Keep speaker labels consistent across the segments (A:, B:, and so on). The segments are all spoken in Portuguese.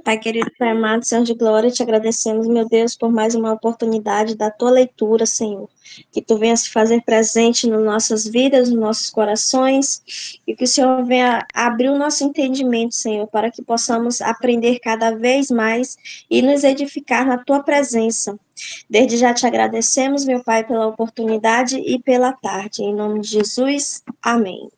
A: Pai querido, Pai amado, Senhor de glória, te agradecemos, meu Deus, por mais uma oportunidade da tua leitura, Senhor. Que tu venha se fazer presente nas nossas vidas, nos nossos corações, e que o Senhor venha abrir o nosso entendimento, Senhor, para que possamos aprender cada vez mais e nos edificar na tua presença. Desde já te agradecemos, meu Pai, pela oportunidade e pela tarde. Em nome de Jesus, amém.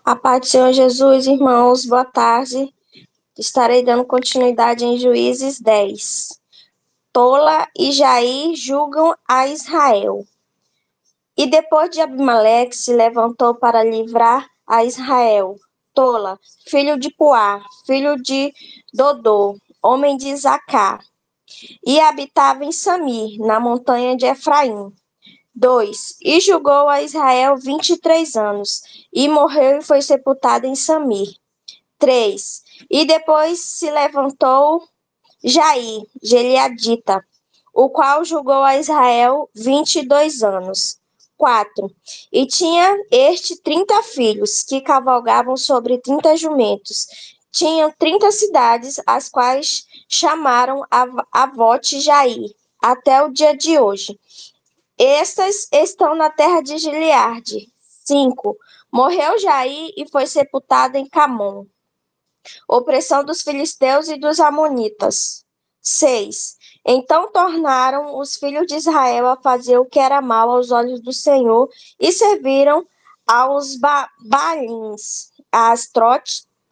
A: A paz do Senhor Jesus, irmãos, boa tarde. Estarei dando continuidade em Juízes 10. Tola e Jair julgam a Israel. E depois de Abimeleque se levantou para livrar a Israel, Tola, filho de Puá, filho de Dodô, homem de Zacá, e habitava em Samir, na montanha de Efraim. 2. E julgou a Israel 23 anos, e morreu e foi sepultado em Samir. 3. E depois se levantou Jair, Gileadita, o qual julgou a Israel 22 anos. 4. E tinha este 30 filhos, que cavalgavam sobre 30 jumentos. Tinham 30 cidades, as quais chamaram Avote Jair, até o dia de hoje. Estas estão na terra de Gileade. 5. Morreu Jair e foi sepultado em Camon. Opressão dos filisteus e dos amonitas. 6. Então tornaram os filhos de Israel a fazer o que era mal aos olhos do Senhor e serviram aos Baalins, a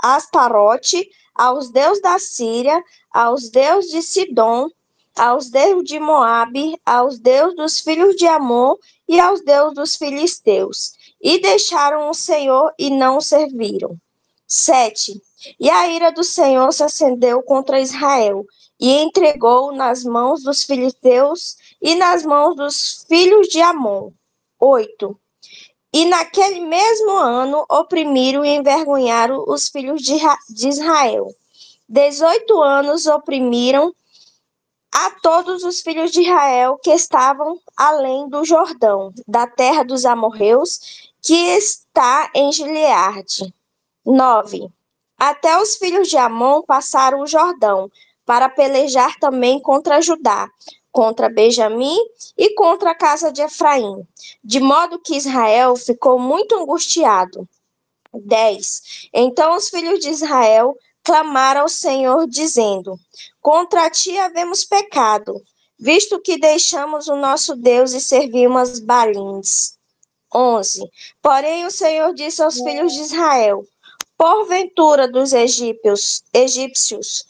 A: Astarote, aos deuses da Síria, aos deuses de Sidom, aos deuses de Moabe, aos deuses dos filhos de Amon e aos deuses dos filisteus. E deixaram o Senhor e não o serviram. 7. E a ira do Senhor se acendeu contra Israel, e entregou nas mãos dos filisteus e nas mãos dos filhos de Amon. 8. E naquele mesmo ano oprimiram e envergonharam os filhos de Israel. 18 anos oprimiram a todos os filhos de Israel que estavam além do Jordão, da terra dos amorreus, que está em Gileade. 9. Até os filhos de Amon passaram o Jordão, para pelejar também contra Judá, contra Benjamim e contra a casa de Efraim, de modo que Israel ficou muito angustiado. 10. Então os filhos de Israel clamaram ao Senhor, dizendo: Contra ti havemos pecado, visto que deixamos o nosso Deus e servimos Baalins. 11. Porém o Senhor disse aos filhos de Israel: Porventura dos egípcios,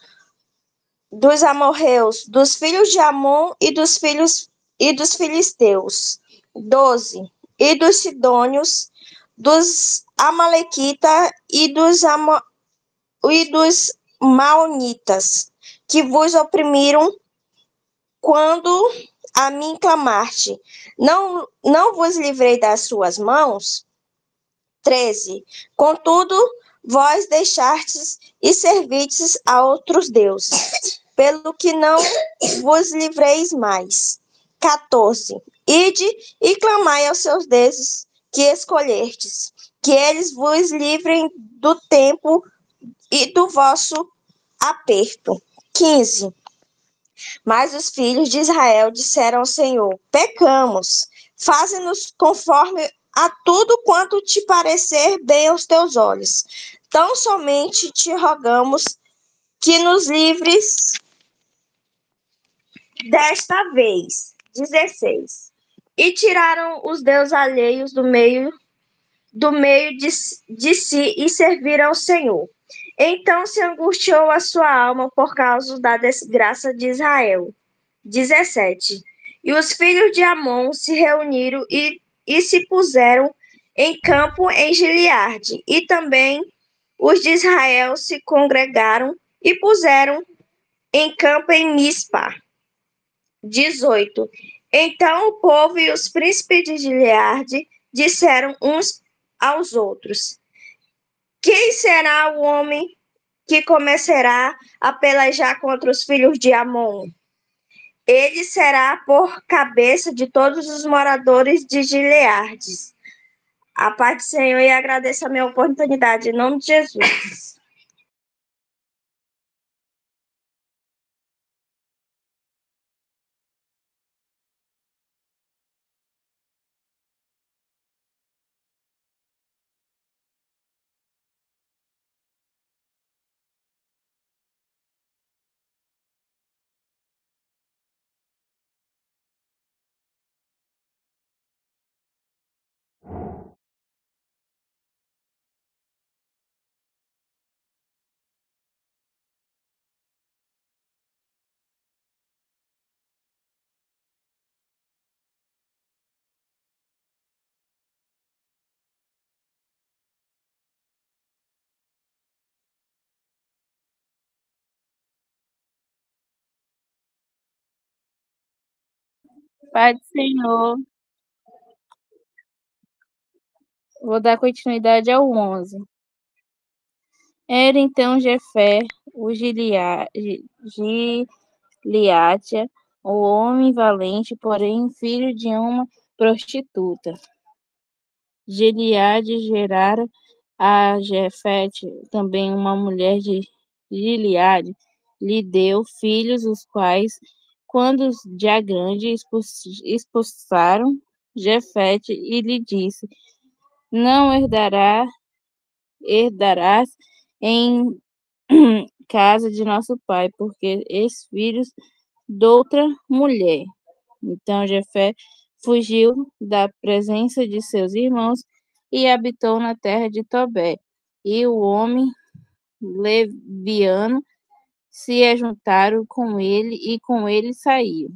A: dos amorreus, dos filhos de Amon e dos filisteus. 12. E dos sidônios, dos amalequita e dos maonitas, que vos oprimiram quando a mim clamaste. Não vos livrei das suas mãos? 13. Contudo, vós deixastes e servistes a outros deuses, pelo que não vos livreis mais. 14. Ide e clamai aos seus deuses que escolhestes, que eles vos livrem do tempo e do vosso aperto. 15. Mas os filhos de Israel disseram ao Senhor: Pecamos, faze-nos conforme a tudo quanto te parecer bem aos teus olhos. Tão somente te rogamos que nos livres desta vez. 16. E tiraram os deuses alheios do meio de si e serviram ao Senhor. Então se angustiou a sua alma por causa da desgraça de Israel. 17. E os filhos de Amon se reuniram e se puseram em campo em Gileade. E também os de Israel se congregaram e puseram em campo em Mispa. 18. Então o povo e os príncipes de Gileade disseram uns aos outros: quem será o homem que começará a pelejar contra os filhos de Amon? Ele será por cabeça de todos os moradores de Gileade. A paz do Senhor e agradeço a minha oportunidade. Em nome de Jesus.
B: Pai do Senhor, vou dar continuidade ao 11. Era então Jefé, o Gileádia, o homem valente, porém filho de uma prostituta. Gileade gerara a Jefete, também uma mulher de Gileade, lhe deu filhos, os quais, quando já grande, expulsaram Jefete e lhe disse: não herdarás em casa de nosso pai, porque és filhos de outra mulher. Então Jefé fugiu da presença de seus irmãos e habitou na terra de Tobé. E o homem leviano se ajuntaram com ele e com ele saiu.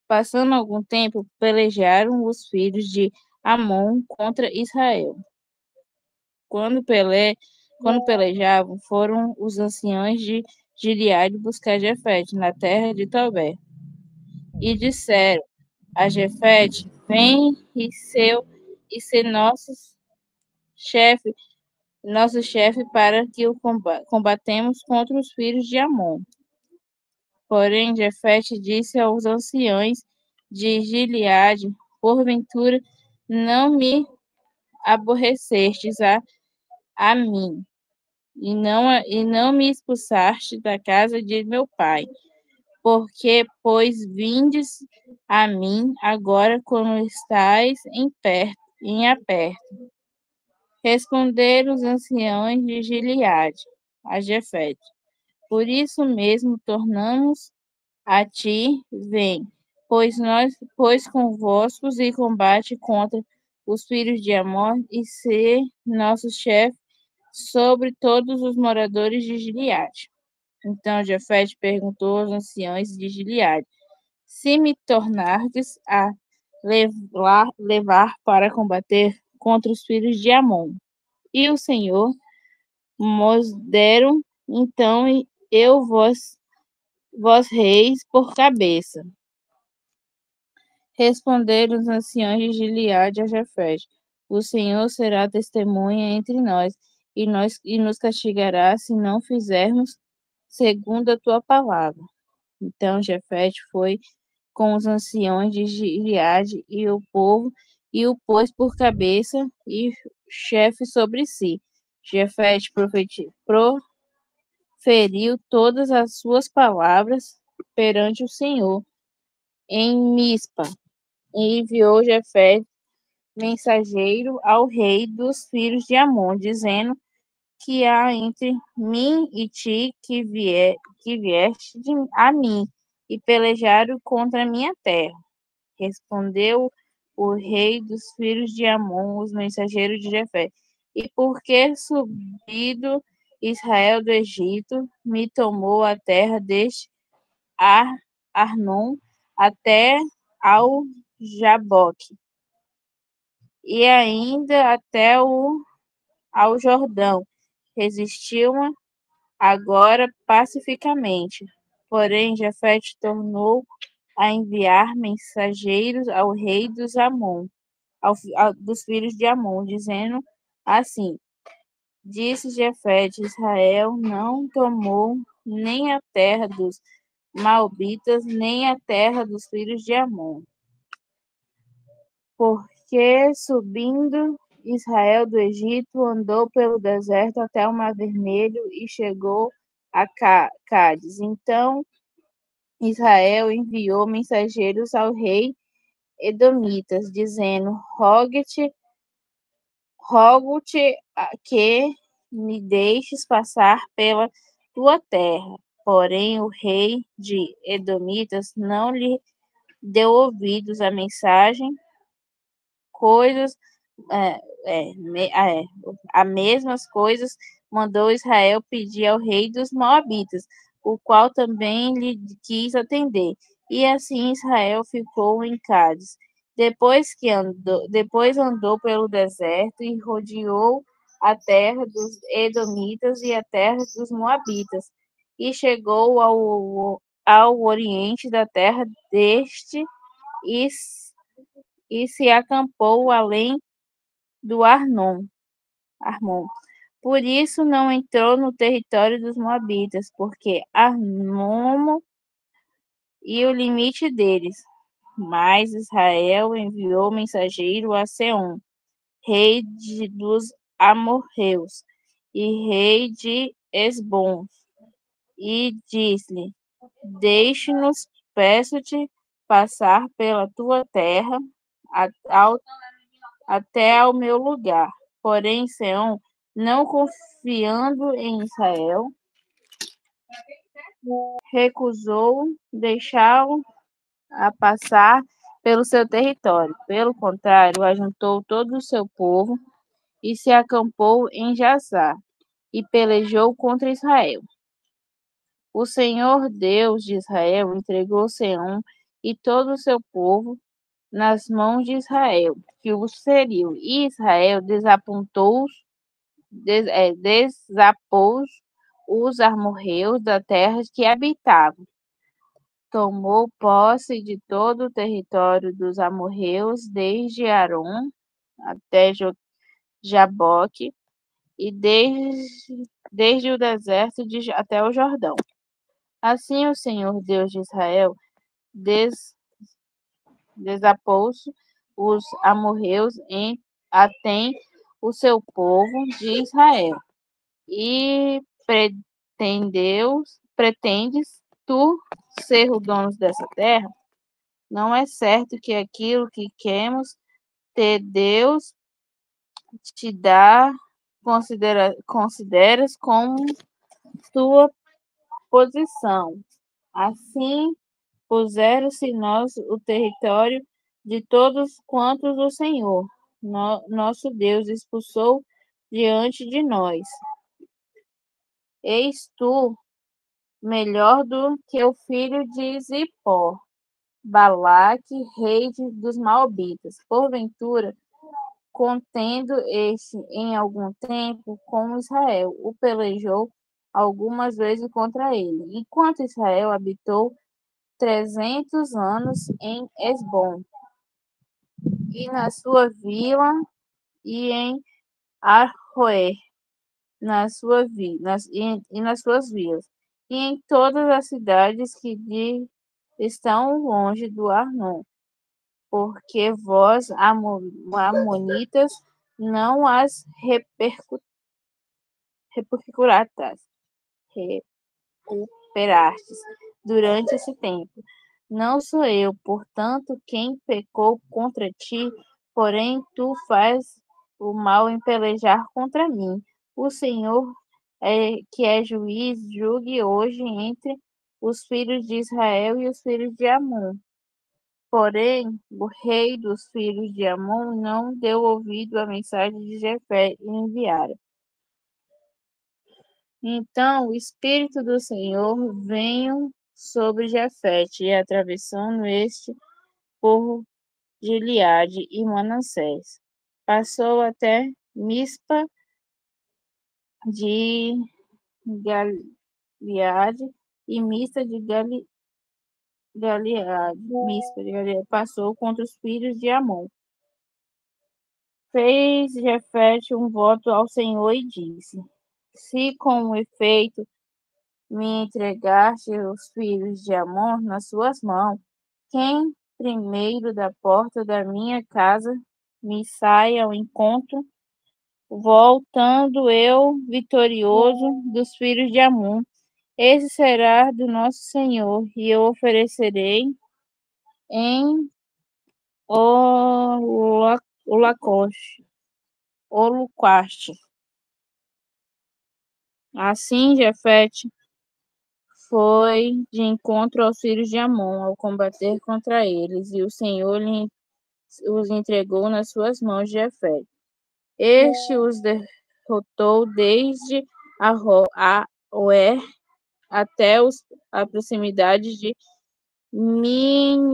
B: Passando algum tempo, pelejaram os filhos de Amon contra Israel. Quando pelejavam, foram os anciãos de Gileade buscar Jefete na terra de Tobé. E disseram a Jefete: vem e ser chefe, nosso chefe para que o combatemos contra os filhos de Amon. Porém, Jefete disse aos anciãos de Gileade: porventura não me aborrecestes a mim, e não me expulsaste da casa de meu pai, porque, pois, vindes a mim agora quando estáis em aperto. Responderam os anciãos de Gileade a Jefete: por isso mesmo tornamos a ti, vem, pois convosco e combate contra os filhos de Amon e ser nosso chefe sobre todos os moradores de Gileade. Então Jefete perguntou aos anciãos de Gileade: se me tornardes a levar para combater contra os filhos de Amon. E o Senhor nos deram, então eu vós reis por cabeça. Responderam os anciãos de Gileade a Jefete: o Senhor será testemunha entre nós e nos castigará se não fizermos segundo a tua palavra. Então Jefete foi com os anciãos de Gileade e o povo e o pôs por cabeça e chefe sobre si. Jefete proferiu todas as suas palavras perante o Senhor em Mispa, e enviou Jefé mensageiro ao rei dos filhos de Amon, dizendo que há entre mim e ti que vieste a mim e pelejaram contra a minha terra. Respondeu o rei dos filhos de Amon, os mensageiros de Jefé: E por que subido Israel do Egito, me tomou a terra deste Arnon até ao Jaboque, e ainda até ao Jordão. Resistiu-me agora pacificamente. Porém, Jefé tornou a enviar mensageiros ao rei dos Amon, dos filhos de Amon, dizendo assim: Disse Jefé de Israel, não tomou nem a terra dos Moabitas, nem a terra dos filhos de Amon. Porque subindo Israel do Egito, andou pelo deserto até o Mar Vermelho e chegou a Cádiz. Então Israel enviou mensageiros ao rei Edomitas, dizendo: Rogo-te que me deixes passar pela tua terra. Porém, o rei de Edomitas não lhe deu ouvidos à mensagem, coisas, é, a mesmas coisas mandou Israel pedir ao rei dos Moabitas, o qual também lhe quis atender. E assim Israel ficou em Cádiz. Depois andou pelo deserto e rodeou a terra dos Edomitas e a terra dos Moabitas, e chegou ao oriente da terra deste e se acampou além do Arnon. Por isso não entrou no território dos Moabitas, porque Arnon e o limite deles. Mas Israel enviou mensageiro a Seom, rei dos amorreus e rei de Esbom, e disse-lhe: Deixe-nos, peço-te, passar pela tua terra até ao meu lugar. Porém, Seom, não confiando em Israel, recusou deixá-lo a passar pelo seu território. Pelo contrário, ajuntou todo o seu povo e se acampou em Jazá e pelejou contra Israel. O Senhor Deus de Israel entregou Seom e todo o seu povo nas mãos de Israel, que os feriu, e Israel desapôs os amorreus da terra que habitavam. Tomou posse de todo o território dos amorreus, desde Arom até Jaboque, e desde o deserto até o Jordão. Assim o Senhor Deus de Israel desapôs os amorreus até o seu povo de Israel. E pretendes tu ser o dono dessa terra? Não é certo que aquilo que queremos ter Deus te dá, consideras como tua posição. Assim puseram-se nós o território de todos quantos o Senhor, nosso Deus, expulsou diante de nós. Eis tu melhor do que o filho de Zippor, Balaque, rei dos Moabitas. Porventura, contendo este em algum tempo com Israel, o pelejou algumas vezes contra ele, enquanto Israel habitou 300 anos em Esbom, e na sua vila, e em Arroer, nas suas vilas, e em todas as cidades que estão longe do Arnon, porque vós, amonitas, não as recuperastes durante esse tempo. Não sou eu, portanto, quem pecou contra ti, porém tu faz o mal em pelejar contra mim. O Senhor, que é juiz, julgue hoje entre os filhos de Israel e os filhos de Amon. Porém, o rei dos filhos de Amon não deu ouvido à mensagem de Jefté e enviara. Então o Espírito do Senhor veio sobre Jefté, e atravessando este por Gileade e Manassés. Passou até Mispa de Gileade e Mispa de Gileade. Mispa de Gileade passou contra os filhos de Amon. Fez Jefté um voto ao Senhor e disse: Se com efeito me entregaste os filhos de Amon nas suas mãos, quem primeiro da porta da minha casa me saia ao encontro, voltando eu vitorioso dos filhos de Amon, esse será do nosso Senhor, e eu oferecerei em holocausto. Assim Jefté foi de encontro aos filhos de Amon, ao combater contra eles, e o Senhor os entregou nas suas mãos de Jefté. Este os derrotou desde Aroer até a proximidade de Minete,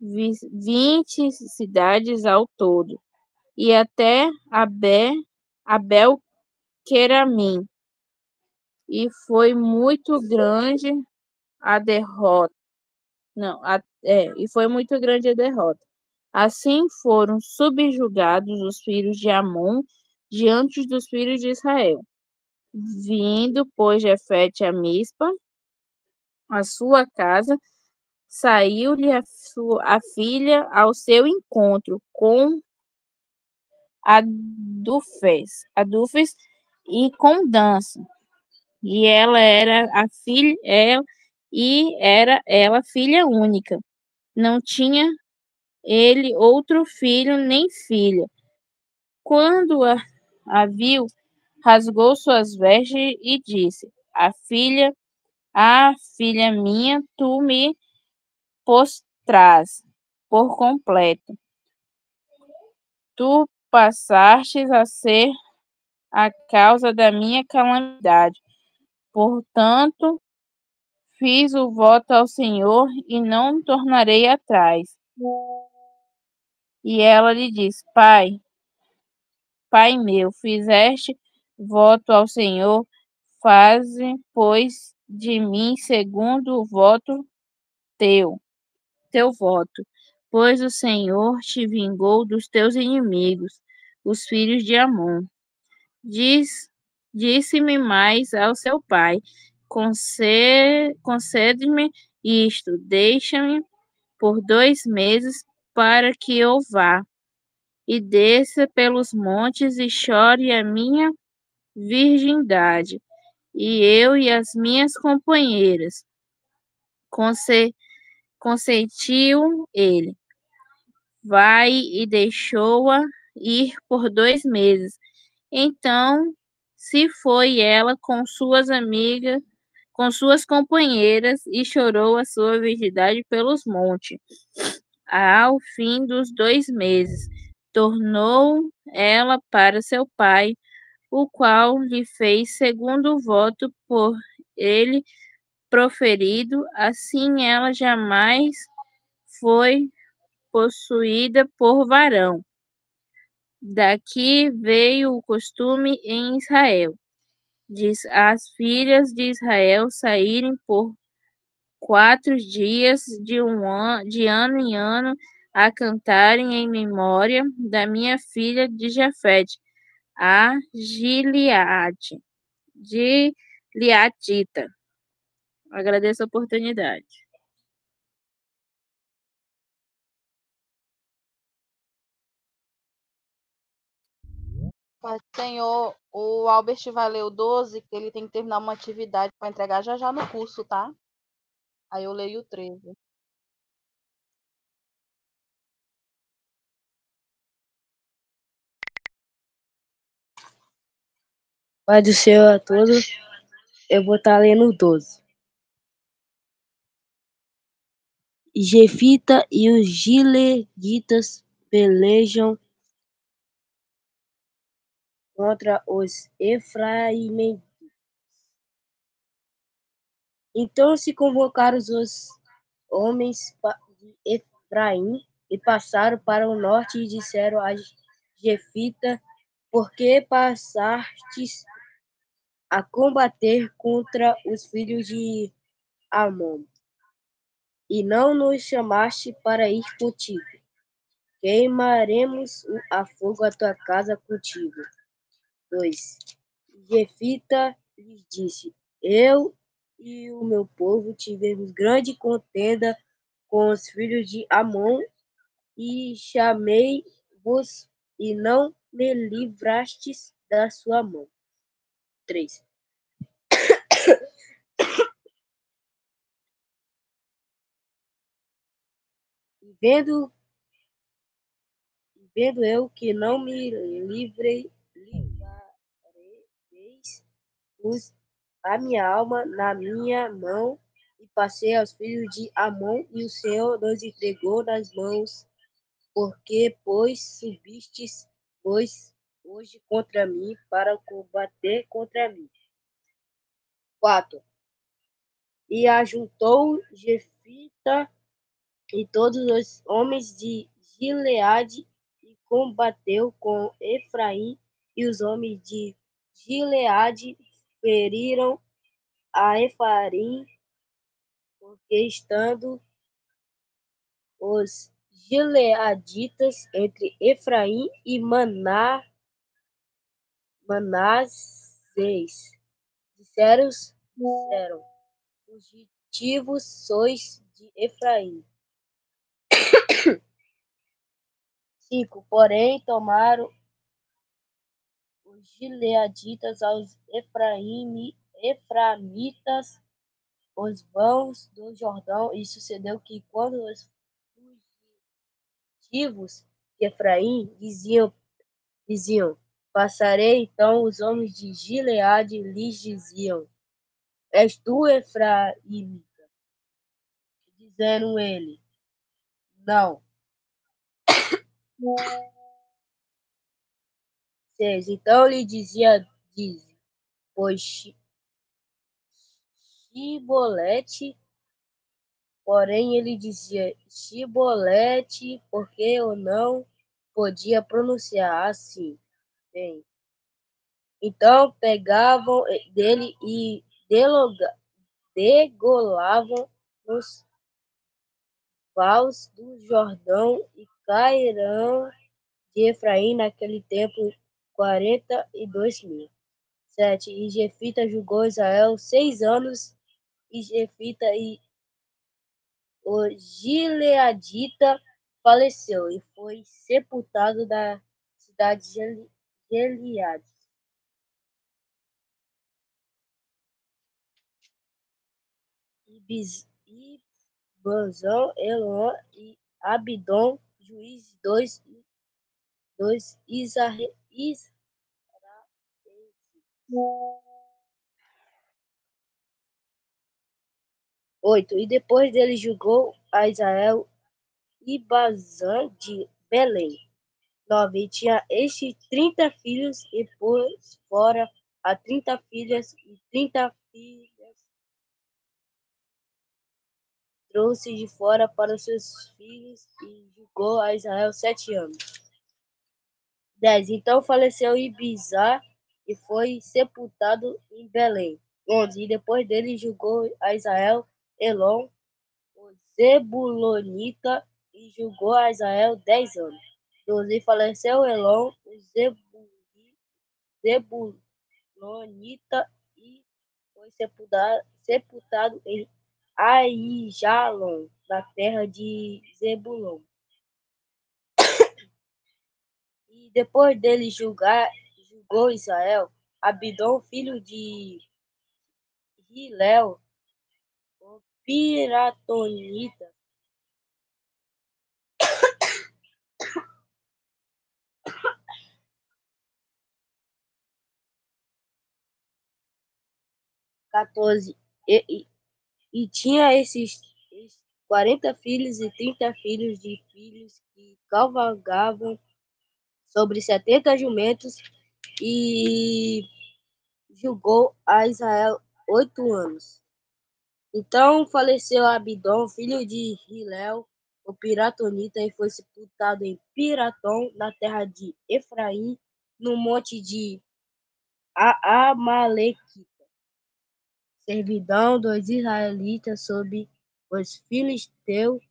B: 20 cidades ao todo, e até Abel-Queramim, e foi muito grande a derrota. E foi muito grande a derrota. Assim foram subjugados os filhos de Amon diante dos filhos de Israel. Vindo, pois, Jefté a Mispa, a sua casa, saiu-lhe a filha ao seu encontro com Adufes e com dança. E ela era ela filha única. Não tinha ele outro filho nem filha. Quando a viu, rasgou suas vestes e disse: filha minha, tu me postras por completo. Tu passastes a ser a causa da minha calamidade. Portanto, fiz o voto ao Senhor e não tornarei atrás. E ela lhe disse: Pai meu, fizeste voto ao Senhor, faze, pois, de mim segundo o voto teu voto, pois o Senhor te vingou dos teus inimigos, os filhos de Amon. Disse-me mais ao seu pai: concede-me isto, deixa-me por 2 meses para que eu vá e desça pelos montes e chore a minha virgindade, e eu e as minhas companheiras. Consentiu ele. Vai e deixou-a ir por 2 meses. Então se foi ela com suas amigas, com suas companheiras, e chorou a sua virgindade pelos montes. Ao fim dos 2 meses, tornou ela para seu pai, o qual lhe fez segundo o voto por ele proferido. Assim ela jamais foi possuída por varão. Daqui veio o costume em Israel, as filhas de Israel saírem por 4 dias de ano em ano a cantarem em memória da minha filha de Jafé, a Gileadita. Agradeço a oportunidade.
C: Pai do Senhor, o Albert vai ler o 12, que ele tem que terminar uma atividade para entregar já já no curso, tá? Aí eu leio o 13.
D: Pai do Senhor a todos, eu vou estar lendo o 12. Jefita e os gileaditas pelejam contra os efraimitas. Então se convocaram os homens de Efraim e passaram para o norte e disseram a Jefita: por que passastes a combater contra os filhos de Amon, e não nos chamaste para ir contigo? Queimaremos a fogo a tua casa contigo. 2. Jefita lhes disse: eu e o meu povo tivemos grande contenda com os filhos de Amon, e chamei-vos, e não me livrastes da sua mão. 3. Vendo eu que não me livrareis pus a minha alma na minha mão e passei aos filhos de Amon, e o Senhor nos entregou nas mãos. Porque, pois, subistes hoje contra mim para combater contra mim. 4. E ajuntou Jefita e todos os homens de Gileade e combateu com Efraim, e os homens de Gileade feriram a Efraim, porque estando os gileaditas entre Efraim e Manassés. Disseram: fugitivos sois de Efraim. 5. Porém tomaram os gileaditas aos efraimitas os vãos do Jordão, e sucedeu que, quando os fugitivos de Efraim diziam: passarei, então os homens de Gileade lhes diziam: és tu, Efraimita? Disseram ele: não. 6. Então lhe dizia: dize, pois Shibolete, porém ele dizia Shibolete, porque eu não podia pronunciar assim. Bem, então pegavam dele e degolavam nos vales do Jordão, e cairão de Efraim naquele tempo 42.000. 7. E Jefita julgou Israel 6 anos, e Jefita e o gileadita faleceu e foi sepultado na cidade de Gileade. Ibzan, Elon e Abidom, juízes, dois Israelitas. 8. E depois dele julgou a Israel Ibazan de Belém. 9. E tinha este 30 filhos, e pôs fora a 30 filhas, e 30 filhas trouxe de fora para os seus filhos, e julgou a Israel 7 anos. 10. Então faleceu Ibizar e foi sepultado em Belém. 11. E depois dele julgou a Israel Elon, o Zebulonita, e julgou a Israel 10 anos. 12. E faleceu Elon, o Zebulonita, e foi sepultado em Aijalon, na terra de Zebulon. E depois dele julgou Israel Abidom, filho de Hilel, o Piratonita, 14. E tinha esses 40 filhos e 30 filhos de filhos que cavalgavam sobre 70 jumentos e julgou a Israel 8 anos. Então faleceu Abidom, filho de Hilel, o piratonita, e foi sepultado em Piratom, na terra de Efraim, no monte de Amalequita. Servidão dos israelitas sob os filisteus.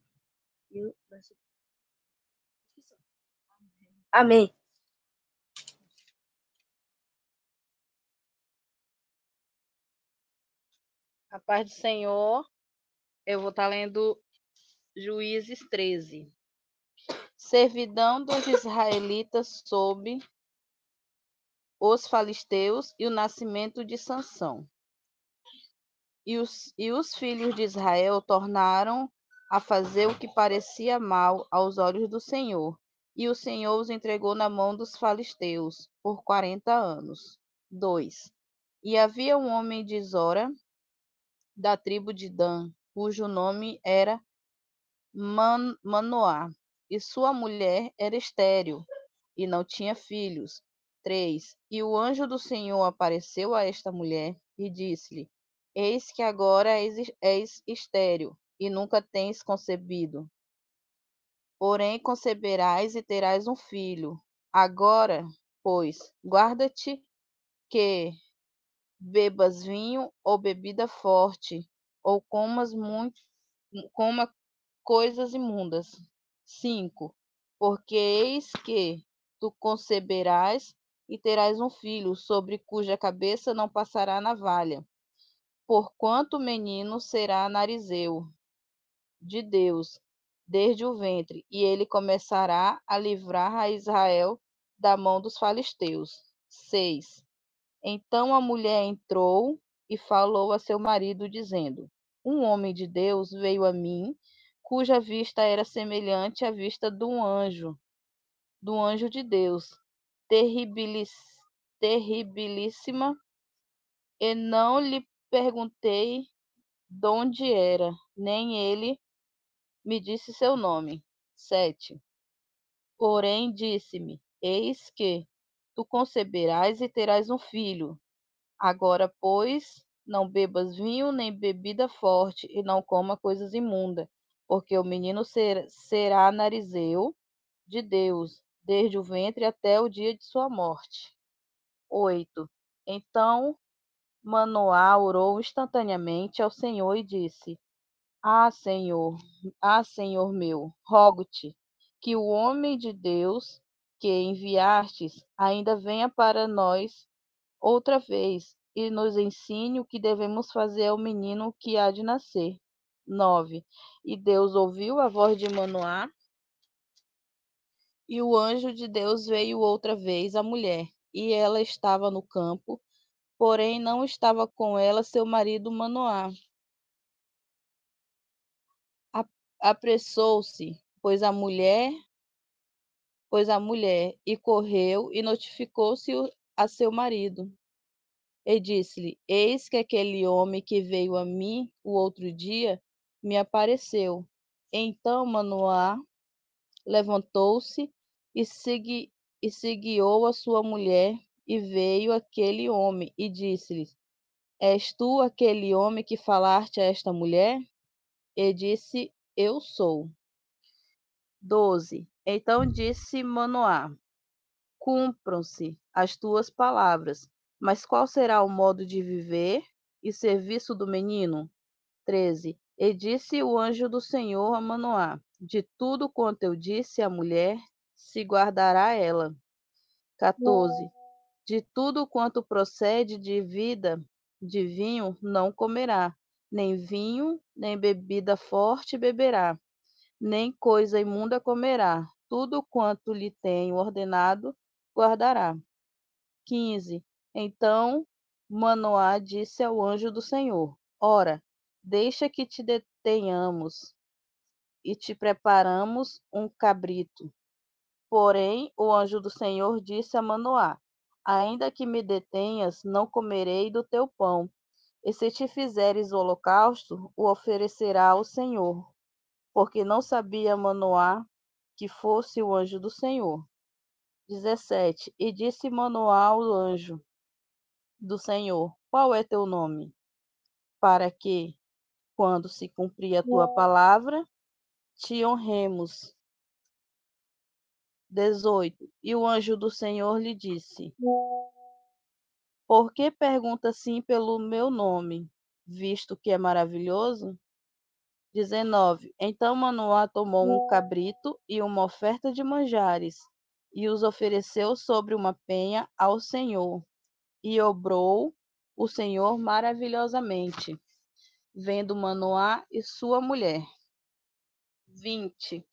D: Amém.
C: A paz do Senhor. Eu vou estar lendo Juízes 13. Servidão dos israelitas sob os filisteus e o nascimento de Sansão. E os filhos de Israel tornaram a fazer o que parecia mal aos olhos do Senhor. E o Senhor os entregou na mão dos filisteus por 40 anos. 2. E havia um homem de Zora, da tribo de Dan, cujo nome era Manoá, e sua mulher era estéril, e não tinha filhos. 3. E o anjo do Senhor apareceu a esta mulher e disse-lhe: Eis que agora és estéril, e nunca tens concebido. Porém conceberás e terás um filho. Agora, pois, guarda-te que bebas vinho ou bebida forte, ou coma coisas imundas. 5. Porque eis que tu conceberás e terás um filho, sobre cuja cabeça não passará navalha. Porquanto o menino será narizeu de Deus desde o ventre, e ele começará a livrar a Israel da mão dos filisteus. 6. Então a mulher entrou e falou a seu marido, dizendo: Um homem de Deus veio a mim, cuja vista era semelhante à vista do anjo de Deus, terribilíssima, e não lhe perguntei de onde era, nem ele me disse seu nome. 7. Porém disse-me: Eis que tu conceberás e terás um filho. Agora, pois, não bebas vinho nem bebida forte, e não coma coisas imundas, porque o menino será narizeu de Deus, desde o ventre até o dia de sua morte. 8. Então Manoá orou instantaneamente ao Senhor e disse: Ah, Senhor meu, rogo-te que o homem de Deus que enviastes ainda venha para nós outra vez, e nos ensine o que devemos fazer ao menino que há de nascer. 9. E Deus ouviu a voz de Manoá, e o anjo de Deus veio outra vez à mulher, e ela estava no campo, porém não estava com ela seu marido Manoá. Apressou-se, pois a mulher, e correu e notificou-se a seu marido. E disse-lhe: Eis que aquele homem que veio a mim o outro dia me apareceu. Então Manoá levantou-se e seguiu a sua mulher, e veio aquele homem e disse-lhe: És tu aquele homem que falaste a esta mulher? E disse: Eu sou. 12. Então disse Manoá: Cumpram-se as tuas palavras, mas qual será o modo de viver e serviço do menino? 13. E disse o anjo do Senhor a Manoá: De tudo quanto eu disse à mulher, se guardará ela. 14. De tudo quanto procede de vida, de vinho não comerá, nem vinho, nem bebida forte beberá, nem coisa imunda comerá. Tudo quanto lhe tenho ordenado, guardará. 15. Então Manoá disse ao anjo do Senhor: Ora, deixa que te detenhamos e te preparamos um cabrito. Porém, o anjo do Senhor disse a Manoá: Ainda que me detenhas, não comerei do teu pão, E se te fizeres o holocausto, o oferecerá ao Senhor, porque não sabia Manoá que fosse o anjo do Senhor. 17. E disse Manoá ao anjo do Senhor: Qual é teu nome? Para que, quando se cumprir a tua palavra, te honremos. 18. E o anjo do Senhor lhe disse: Por que pergunta assim pelo meu nome, visto que é maravilhoso? 19. Então Manoá tomou um cabrito e uma oferta de manjares, e os ofereceu sobre uma penha ao Senhor. E obrou o Senhor maravilhosamente, vendo Manoá e sua mulher. 20.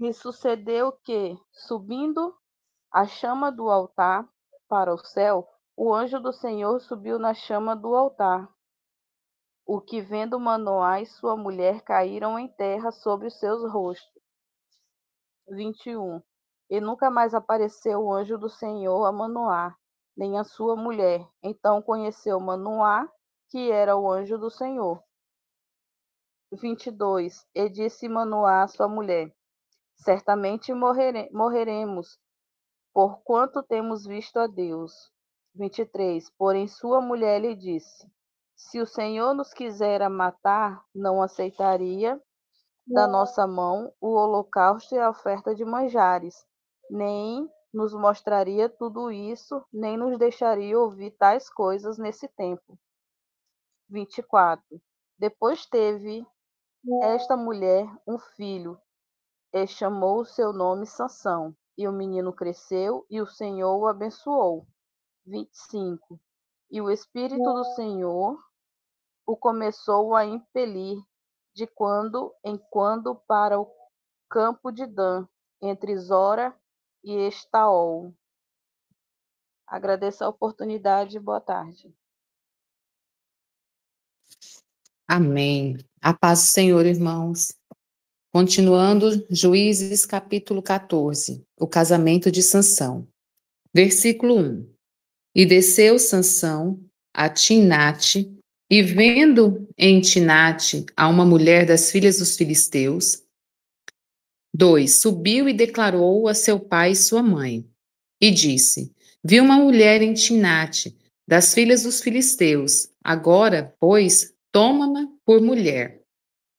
C: E sucedeu que, subindo a chama do altar para o céu, o anjo do Senhor subiu na chama do altar, o que vendo Manoá e sua mulher caíram em terra sobre os seus rostos. 21. E nunca mais apareceu o anjo do Senhor a Manoá, nem a sua mulher. Então conheceu Manoá, que era o anjo do Senhor. 22. E disse Manoá à sua mulher: Certamente morreremos, porquanto temos visto a Deus. 23. Porém sua mulher lhe disse: Se o Senhor nos quisera matar, não aceitaria da nossa mão o holocausto e a oferta de manjares, nem nos mostraria tudo isso, nem nos deixaria ouvir tais coisas nesse tempo. 24. Depois teve esta mulher um filho, e chamou o seu nome Sansão. E o menino cresceu, e o Senhor o abençoou. 25. E o Espírito do Senhor o começou a impelir de quando em quando para o campo de Dan, entre Zora e Estaol. Agradeço a oportunidade. Boa tarde.
E: Amém. A paz do Senhor, irmãos. Continuando, Juízes, capítulo 14, o casamento de Sansão. Versículo 1. E desceu Sansão a Timnate, e vendo em Timnate a uma mulher das filhas dos filisteus. 2. Subiu e declarou a seu pai e sua mãe. E disse: Vi uma mulher em Timnate, das filhas dos filisteus. Agora, pois, toma-ma por mulher.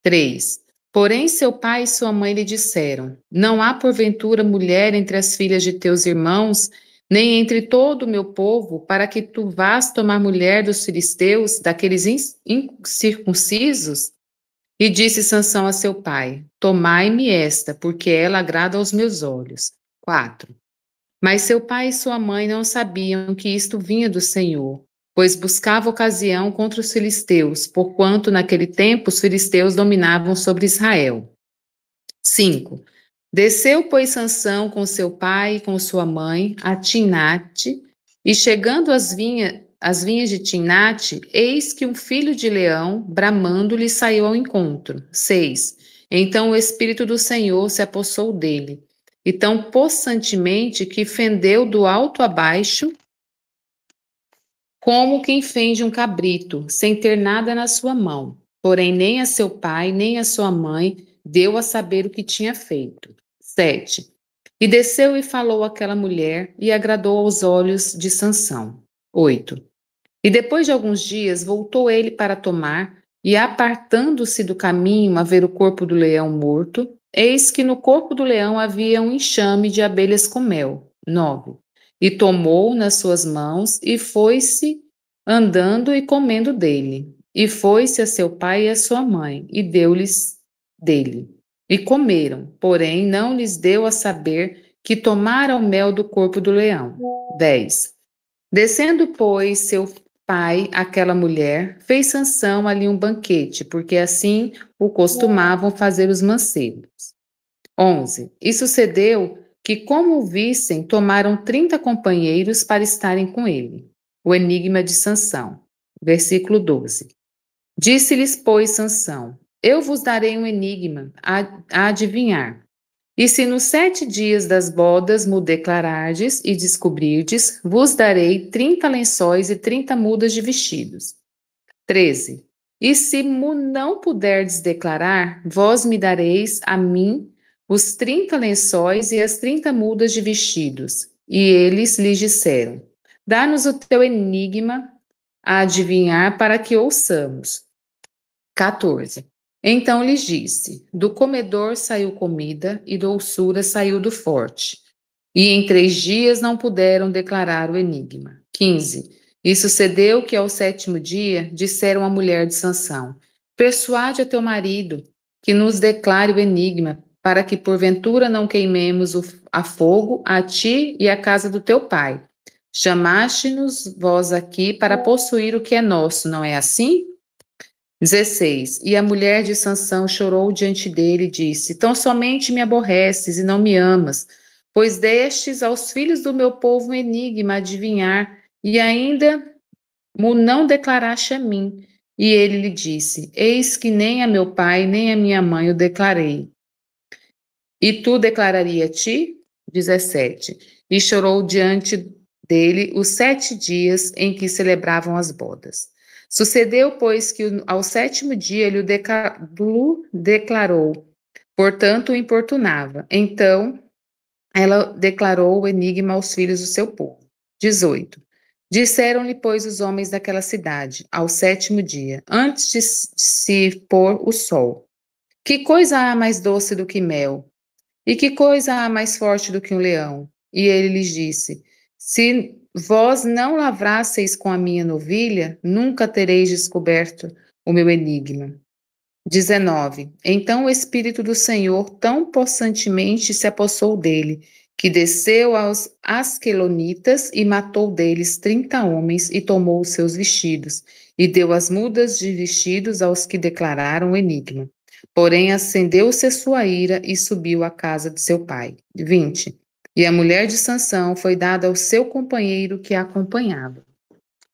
E: 3. Porém, seu pai e sua mãe lhe disseram: Não há porventura mulher entre as filhas de teus irmãos, nem entre todo o meu povo, para que tu vás tomar mulher dos filisteus, daqueles incircuncisos? E disse Sansão a seu pai: Tomai-me esta, porque ela agrada aos meus olhos. 4. Mas seu pai e sua mãe não sabiam que isto vinha do Senhor, pois buscava ocasião contra os filisteus, porquanto naquele tempo os filisteus dominavam sobre Israel. 5. Desceu, pois, Sansão com seu pai e com sua mãe a Timnate, e chegando às vinhas de Timnate, eis que um filho de leão, bramando, lhe saiu ao encontro. 6. Então o Espírito do Senhor se apossou dele, e tão possantemente que fendeu do alto a baixo, como quem fende um cabrito, sem ter nada na sua mão. Porém, nem a seu pai, nem a sua mãe deu a saber o que tinha feito. 7. E desceu e falou àquela mulher, e agradou aos olhos de Sansão. 8. E depois de alguns dias voltou ele para tomar, e apartando-se do caminho a ver o corpo do leão morto, eis que no corpo do leão havia um enxame de abelhas com mel. 9. E tomou nas suas mãos, e foi-se andando e comendo dele. E foi-se a seu pai e a sua mãe, e deu-lhes dele. E comeram, porém não lhes deu a saber que tomara o mel do corpo do leão. 10. Descendo, pois, seu pai àquela mulher, fez Sansão ali um banquete, porque assim o costumavam fazer os mancebos. 11. E sucedeu que, como o vissem, tomaram 30 companheiros para estarem com ele. O enigma de Sansão. Versículo 12. Disse-lhes, pois, Sansão: Eu vos darei um enigma a adivinhar. E se nos 7 dias das bodas me declarardes e descobrirdes, vos darei 30 lençóis e 30 mudas de vestidos. 13. E se mo não puderdes declarar, vós me dareis a mim os 30 lençóis e as 30 mudas de vestidos. E eles lhes disseram: dá-nos o teu enigma a adivinhar para que ouçamos. 14. Então lhes disse: do comedor saiu comida e doçura saiu do forte. E em 3 dias não puderam declarar o enigma. 15. E sucedeu que ao 7º dia disseram à mulher de Sansão: persuade a teu marido que nos declare o enigma, para que porventura não queimemos a fogo a ti e a casa do teu pai. Chamaste-nos vós aqui para possuir o que é nosso, não é assim? 16. E a mulher de Sansão chorou diante dele e disse: tão somente me aborreces e não me amas, pois destes aos filhos do meu povo um enigma a adivinhar, e ainda mo não declaraste a mim. E ele lhe disse: eis que nem a meu pai nem a minha mãe o declarei. E tu declararia a ti? 17. E chorou diante dele os 7 dias em que celebravam as bodas. Sucedeu, pois, que ao 7º dia ele o declarou, portanto o importunava. Então ela declarou o enigma aos filhos do seu povo. 18. Disseram-lhe, pois, os homens daquela cidade, ao 7º dia, antes de se pôr o sol: que coisa há mais doce do que mel? E que coisa há mais forte do que um leão? E ele lhes disse: se vós não lavrasseis com a minha novilha, nunca tereis descoberto o meu enigma. 19. Então o Espírito do Senhor tão possantemente se apossou dele, que desceu aos Asquelonitas e matou deles 30 homens e tomou os seus vestidos, e deu as mudas de vestidos aos que declararam o enigma. Porém, acendeu-se a sua ira e subiu à casa de seu pai. 20. E a mulher de Sansão foi dada ao seu companheiro que a acompanhava.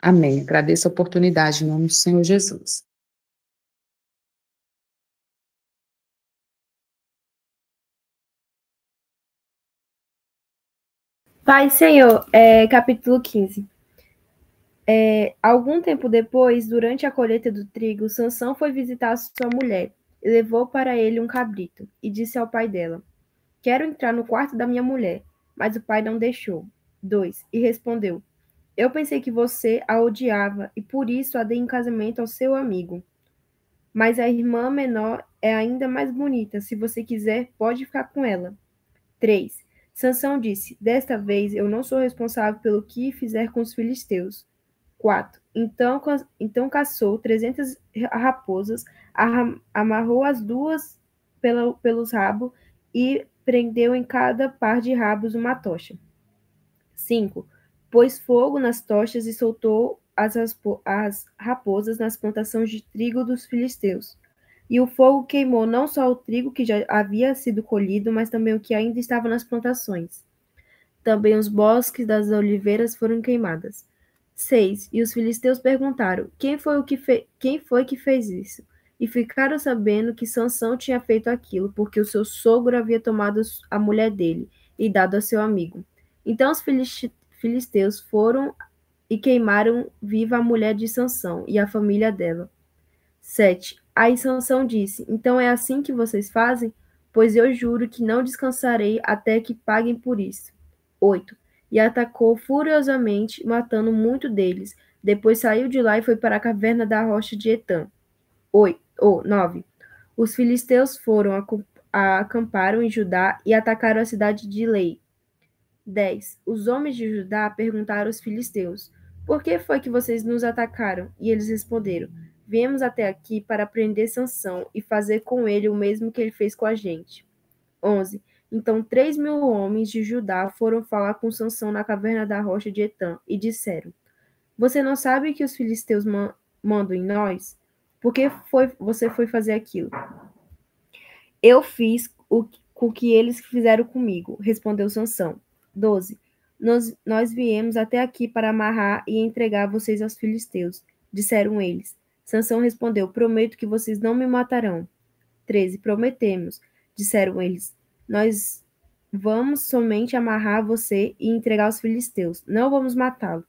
E: Amém. Agradeço a oportunidade em nome do Senhor Jesus.
F: Pai Senhor, capítulo 15. Algum tempo depois, durante a colheita do trigo, Sansão foi visitar sua mulher e levou para ele um cabrito e disse ao pai dela: quero entrar no quarto da minha mulher. Mas o pai não deixou. 2. E respondeu: eu pensei que você a odiava e por isso a dei em casamento ao seu amigo. Mas a irmã menor é ainda mais bonita. Se você quiser, pode ficar com ela. 3. Sansão disse: desta vez eu não sou responsável pelo que fizer com os filisteus. 4. Então caçou 300 raposas, amarrou as duas pelos rabos e prendeu em cada par de rabos uma tocha. 5. Pôs fogo nas tochas e soltou as raposas nas plantações de trigo dos filisteus. E o fogo queimou não só o trigo que já havia sido colhido, mas também o que ainda estava nas plantações. Também os bosques das oliveiras foram queimadas. 6. E os filisteus perguntaram: quem foi que fez isso? E ficaram sabendo que Sansão tinha feito aquilo, porque o seu sogro havia tomado a mulher dele e dado a seu amigo. Então os filisteus foram e queimaram viva a mulher de Sansão e a família dela. 7. Aí Sansão disse: então é assim que vocês fazem? Pois eu juro que não descansarei até que paguem por isso. 8. E atacou furiosamente, matando muito deles. Depois saiu de lá e foi para a caverna da rocha de Etã. 9. Os filisteus foram acamparam em Judá e atacaram a cidade de Lei. 10. Os homens de Judá perguntaram aos filisteus: por que foi que vocês nos atacaram? E eles responderam: viemos até aqui para prender Sansão e fazer com ele o mesmo que ele fez com a gente. 11. Então 3.000 homens de Judá foram falar com Sansão na caverna da rocha de Etã e disseram: você não sabe que os filisteus mandam em nós? Por que você foi fazer aquilo? Eu fiz o que eles fizeram comigo, respondeu Sansão. 12. Nós viemos até aqui para amarrar e entregar vocês aos filisteus, disseram eles. Sansão respondeu: prometo que vocês não me matarão. 13. Prometemos, disseram eles. Nós vamos somente amarrar você e entregar aos filisteus. Não vamos matá-lo.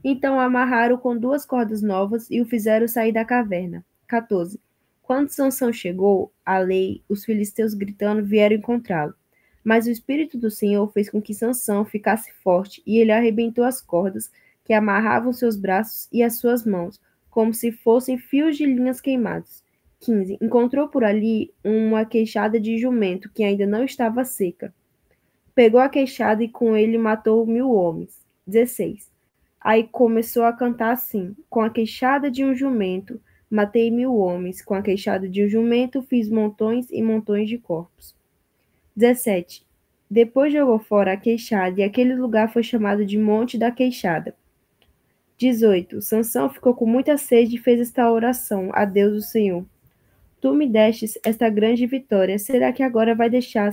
F: Então o amarraram com 2 cordas novas e o fizeram sair da caverna. 14. Quando Sansão chegou à lei, os filisteus gritando vieram encontrá-lo. Mas o Espírito do Senhor fez com que Sansão ficasse forte e ele arrebentou as cordas que amarravam seus braços e as suas mãos, como se fossem fios de linhas queimados. 15. Encontrou por ali uma queixada de jumento que ainda não estava seca. Pegou a queixada e com ele matou 1000 homens. 16. Aí começou a cantar assim: com a queixada de um jumento, matei 1000 homens. Com a queixada de um jumento, fiz montões e montões de corpos. 17. Depois jogou fora a queixada, e aquele lugar foi chamado de Monte da Queixada. 18. Sansão ficou com muita sede e fez esta oração a Deus o Senhor: Tu me destes esta grande vitória. Será que agora vai deixar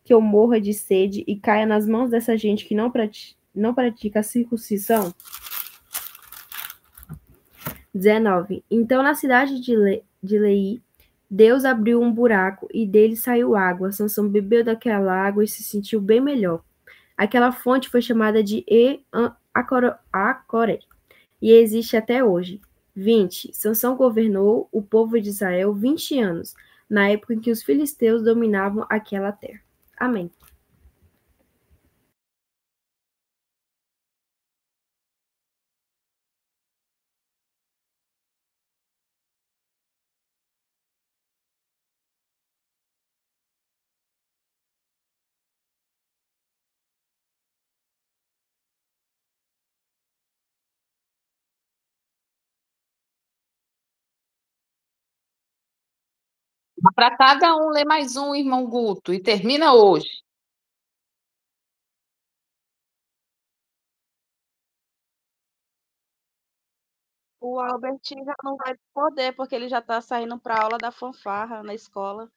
F: que eu morra de sede e caia nas mãos dessa gente que não pratica a circuncisão? 19. Então na cidade de Lei, Deus abriu um buraco e dele saiu água. Sansão bebeu daquela água e se sentiu bem melhor. Aquela fonte foi chamada de Acoré e existe até hoje. 20. Sansão governou o povo de Israel 20 anos, na época em que os filisteus dominavam aquela terra. Amém.
E: Para cada um, lê mais um, irmão Guto, e termina hoje.
C: O Albertinho já não vai poder, porque ele já está saindo para a aula da fanfarra na escola.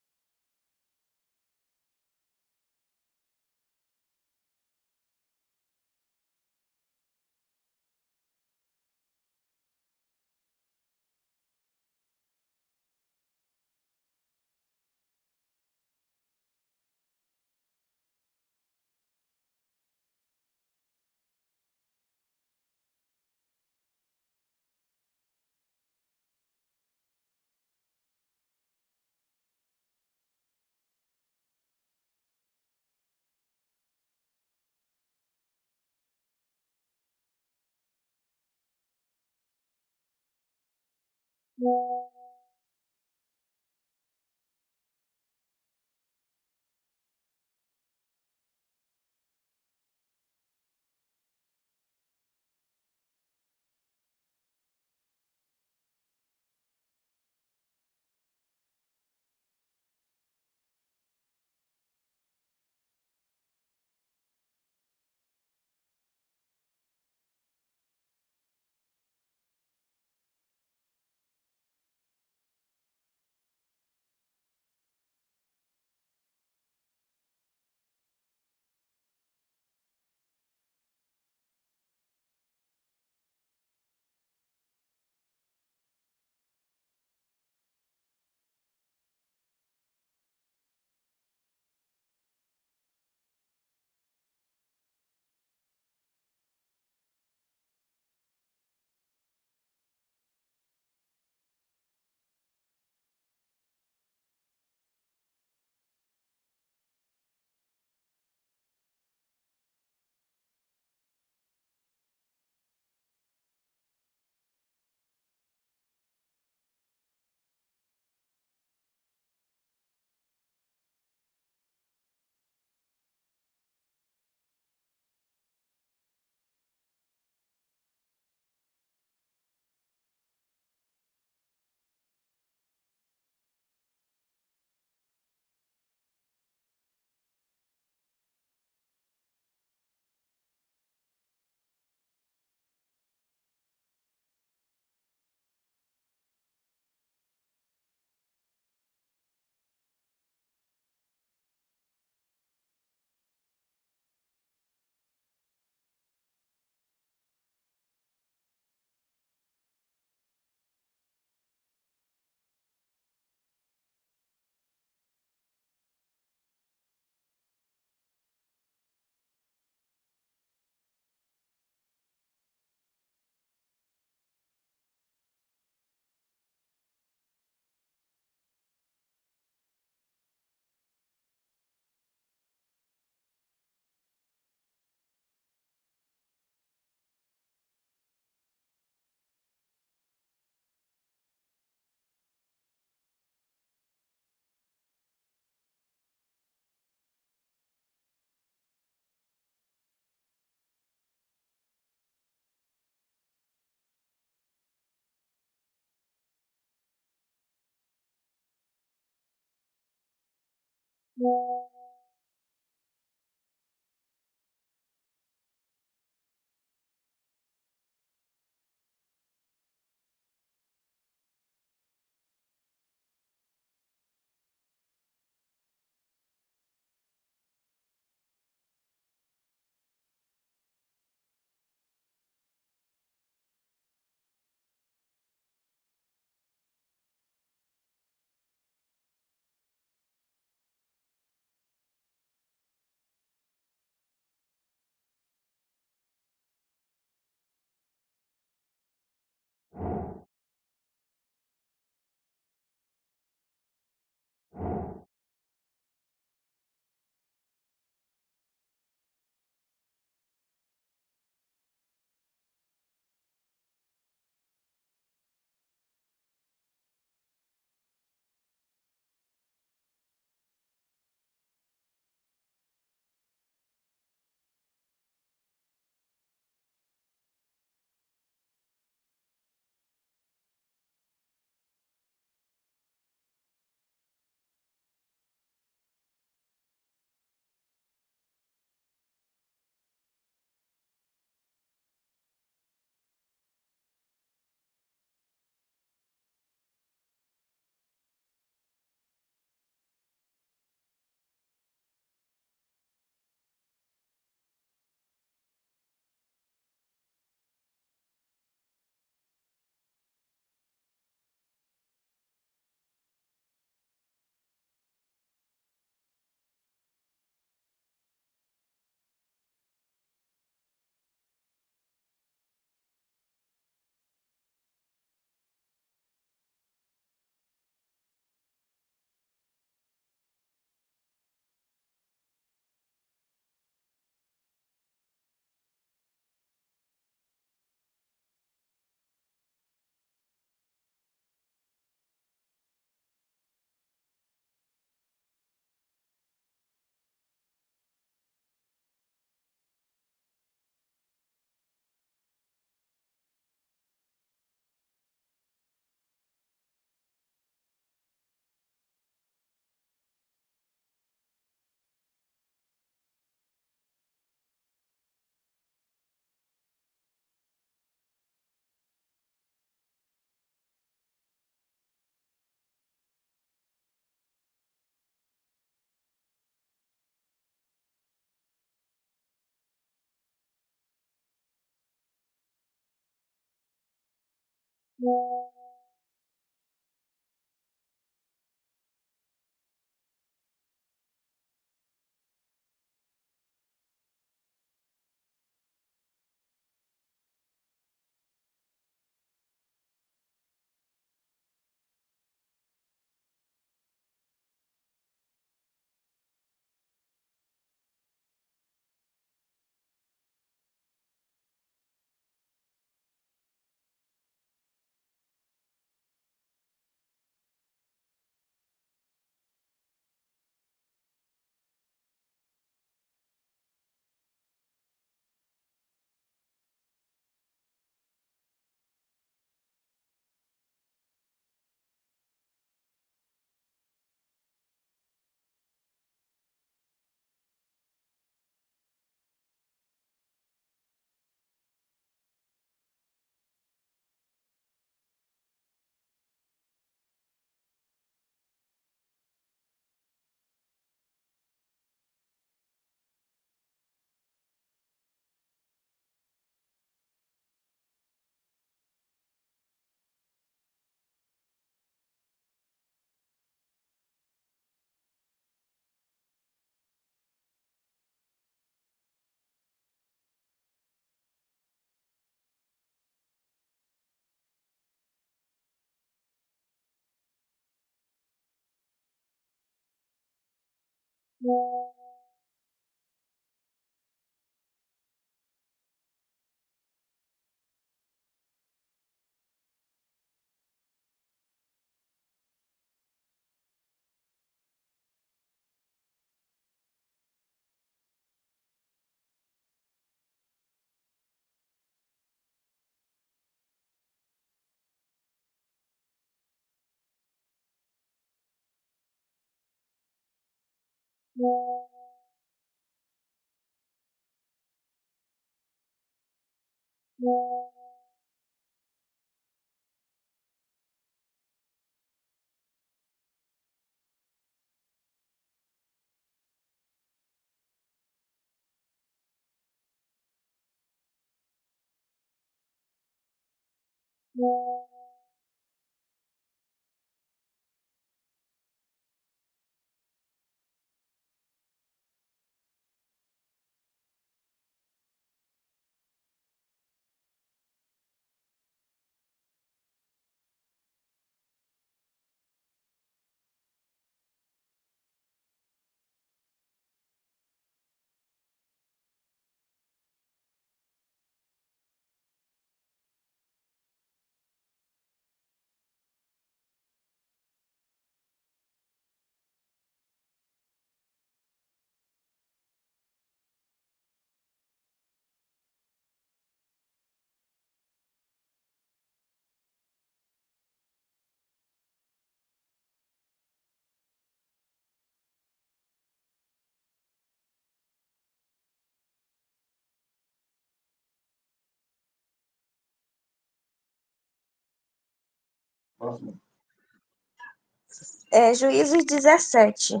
A: Juízes 17.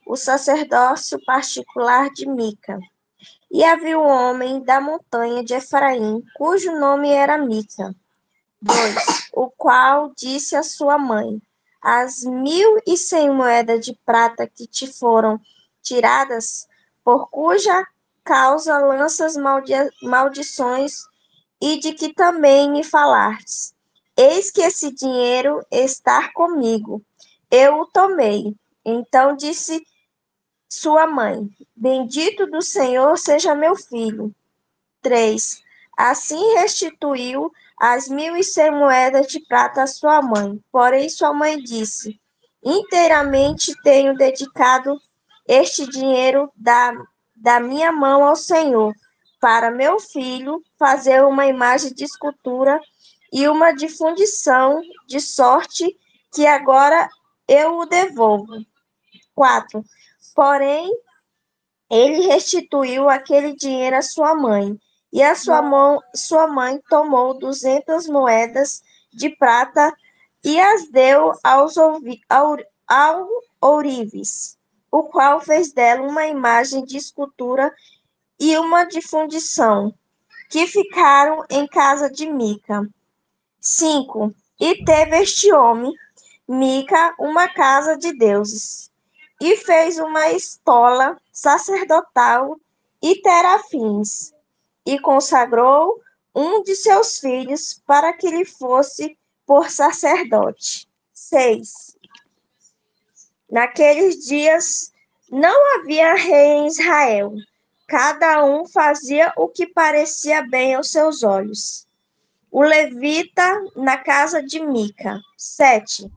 A: O sacerdócio particular de Mica. E havia um homem da montanha de Efraim, cujo nome era Mica. 2. O qual disse à sua mãe: As 1.100 moedas de prata que te foram tiradas, por cuja causa lanças maldições, e de que também me falastes. Eis que esse dinheiro está comigo. Eu o tomei. Então disse sua mãe: Bendito do Senhor seja meu filho. 3. Assim restituiu as 1.100 moedas de prata à sua mãe. Porém, sua mãe disse: Inteiramente tenho dedicado este dinheiro da minha mão ao Senhor, para meu filho fazer uma imagem de escultura e uma de fundição, de sorte que agora eu o devolvo. 4. Porém, ele restituiu aquele dinheiro à sua mãe, e a sua mãe tomou 200 moedas de prata e as deu ao ourives, o qual fez dela uma imagem de escultura e uma de fundição, que ficaram em casa de Mica. 5. E teve este homem, Mica, uma casa de deuses, e fez uma estola sacerdotal e terafins, e consagrou um de seus filhos para que lhe fosse por sacerdote. 6. Naqueles dias não havia rei em Israel. Cada um fazia o que parecia bem aos seus olhos. O levita na casa de Mica. 7.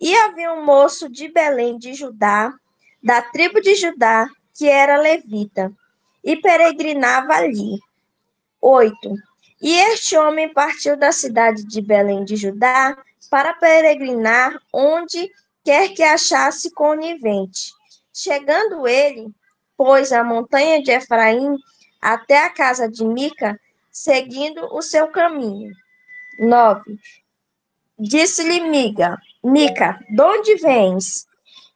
A: E havia um moço de Belém de Judá, da tribo de Judá, que era levita, e peregrinava ali. 8. E este homem partiu da cidade de Belém de Judá para peregrinar onde quer que achasse conivente. Chegando ele, pois, a montanha de Efraim até a casa de Mica, seguindo o seu caminho. 9. Disse-lhe Mica, de onde vens?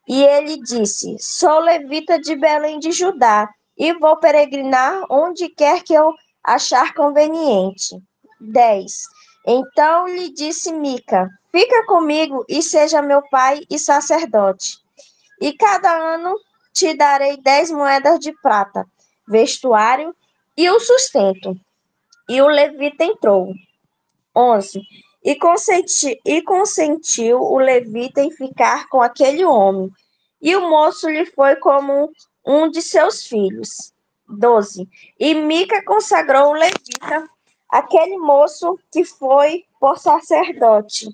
A: E ele disse: Sou levita de Belém de Judá, e vou peregrinar onde quer que eu achar conveniente. 10. Então lhe disse Mica: Fica comigo e seja meu pai e sacerdote. E cada ano te darei 10 moedas de prata, vestuário e o sustento. E o levita entrou. 11. E consentiu o levita em ficar com aquele homem, e o moço lhe foi como um de seus filhos. 12. E Mica consagrou o levita, aquele moço que foi por sacerdote.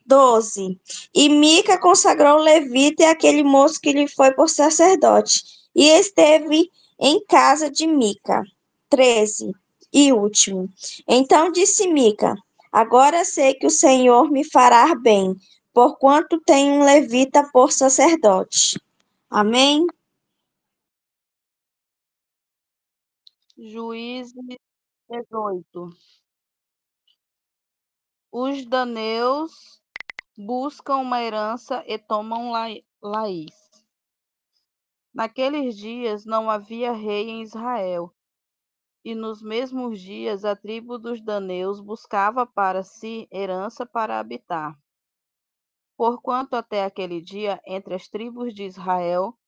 A: 12. E Mica consagrou o levita e aquele moço que lhe foi por sacerdote, e esteve em casa de Mica. 13. E último. Então disse Mica: Agora sei que o Senhor me fará bem, porquanto tem um levita por sacerdote. Amém?
C: Juízes 18. Os daneus buscam uma herança e tomam Laís. Naqueles dias não havia rei em Israel, e nos mesmos dias a tribo dos daneus buscava para si herança para habitar. Porquanto até aquele dia, entre as tribos de Israel,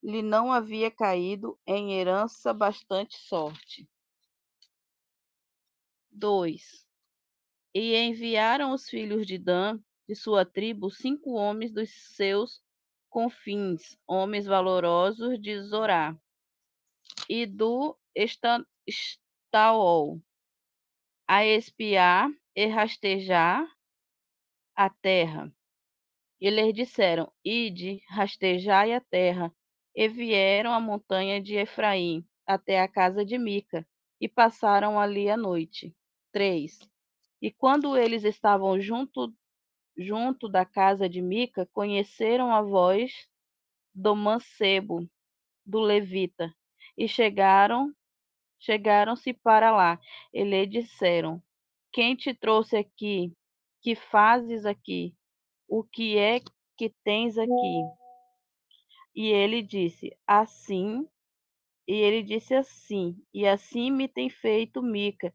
C: lhe não havia caído em herança bastante sorte. 2. E enviaram os filhos de Dan, de sua tribo, 5 homens dos seus confins, homens valorosos de Zorá, e do Estaol, a espiar e rastejar a terra. E lhes disseram: Ide, rastejai a terra. E vieram à montanha de Efraim, até a casa de Mica, e passaram ali a noite. 3. E quando eles estavam junto da casa de Mica, conheceram a voz do mancebo, do levita, e chegaram-se para lá, e lhe disseram: Quem te trouxe aqui? Que fazes aqui? O que é que tens aqui? E ele disse assim, e assim me tem feito Mica,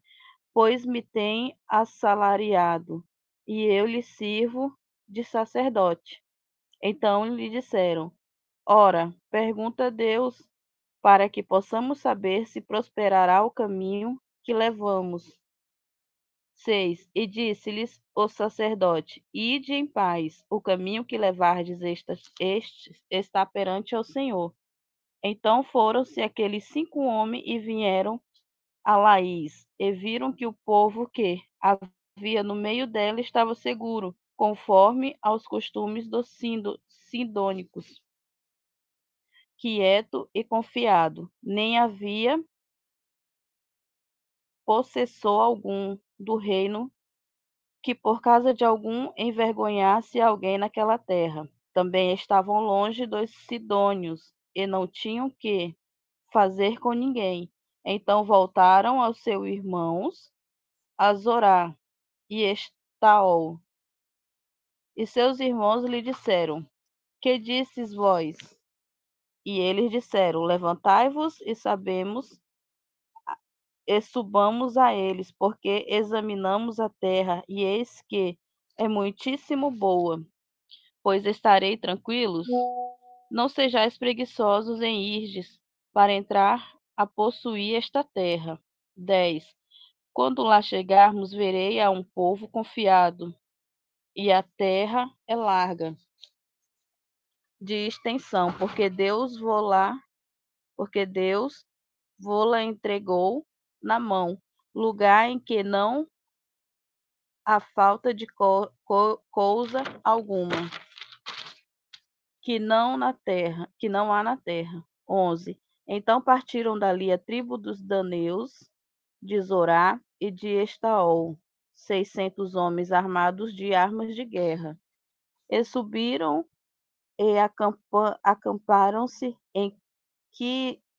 C: pois me tem assalariado, e eu lhe sirvo de sacerdote. Então lhe disseram: Ora, pergunta a Deus, para que possamos saber se prosperará o caminho que levamos. 6. E disse-lhes o sacerdote: Ide em paz, o caminho que levardes este está perante ao Senhor. Então foram-se aqueles 5 homens e vieram a Laís, e viram que o povo que havia no meio dela estava seguro, conforme aos costumes dos sidônicos, quieto e confiado, nem havia possessor algum do reino que por causa de algum envergonhasse alguém naquela terra. Também estavam longe dos sidônios, e não tinham que fazer com ninguém. Então voltaram aos seus irmãos, a Zorá e Estaol. E seus irmãos lhe disseram: Que disses vós? E eles disseram: Levantai-vos e subamos a eles, porque examinamos a terra, e eis que é muitíssimo boa. Pois estarei tranquilos? Não sejais preguiçosos em irdes para entrar a possuir esta terra. 10. Quando lá chegarmos, verei a um povo confiado, e a terra é larga de extensão, porque Deus vô-la entregou na mão, lugar em que não há falta de coisa alguma, que não há na terra. 11. Então partiram dali a tribo dos daneus, de Zorá e de Estaol, 600 homens armados de armas de guerra. E subiram e acamparam-se em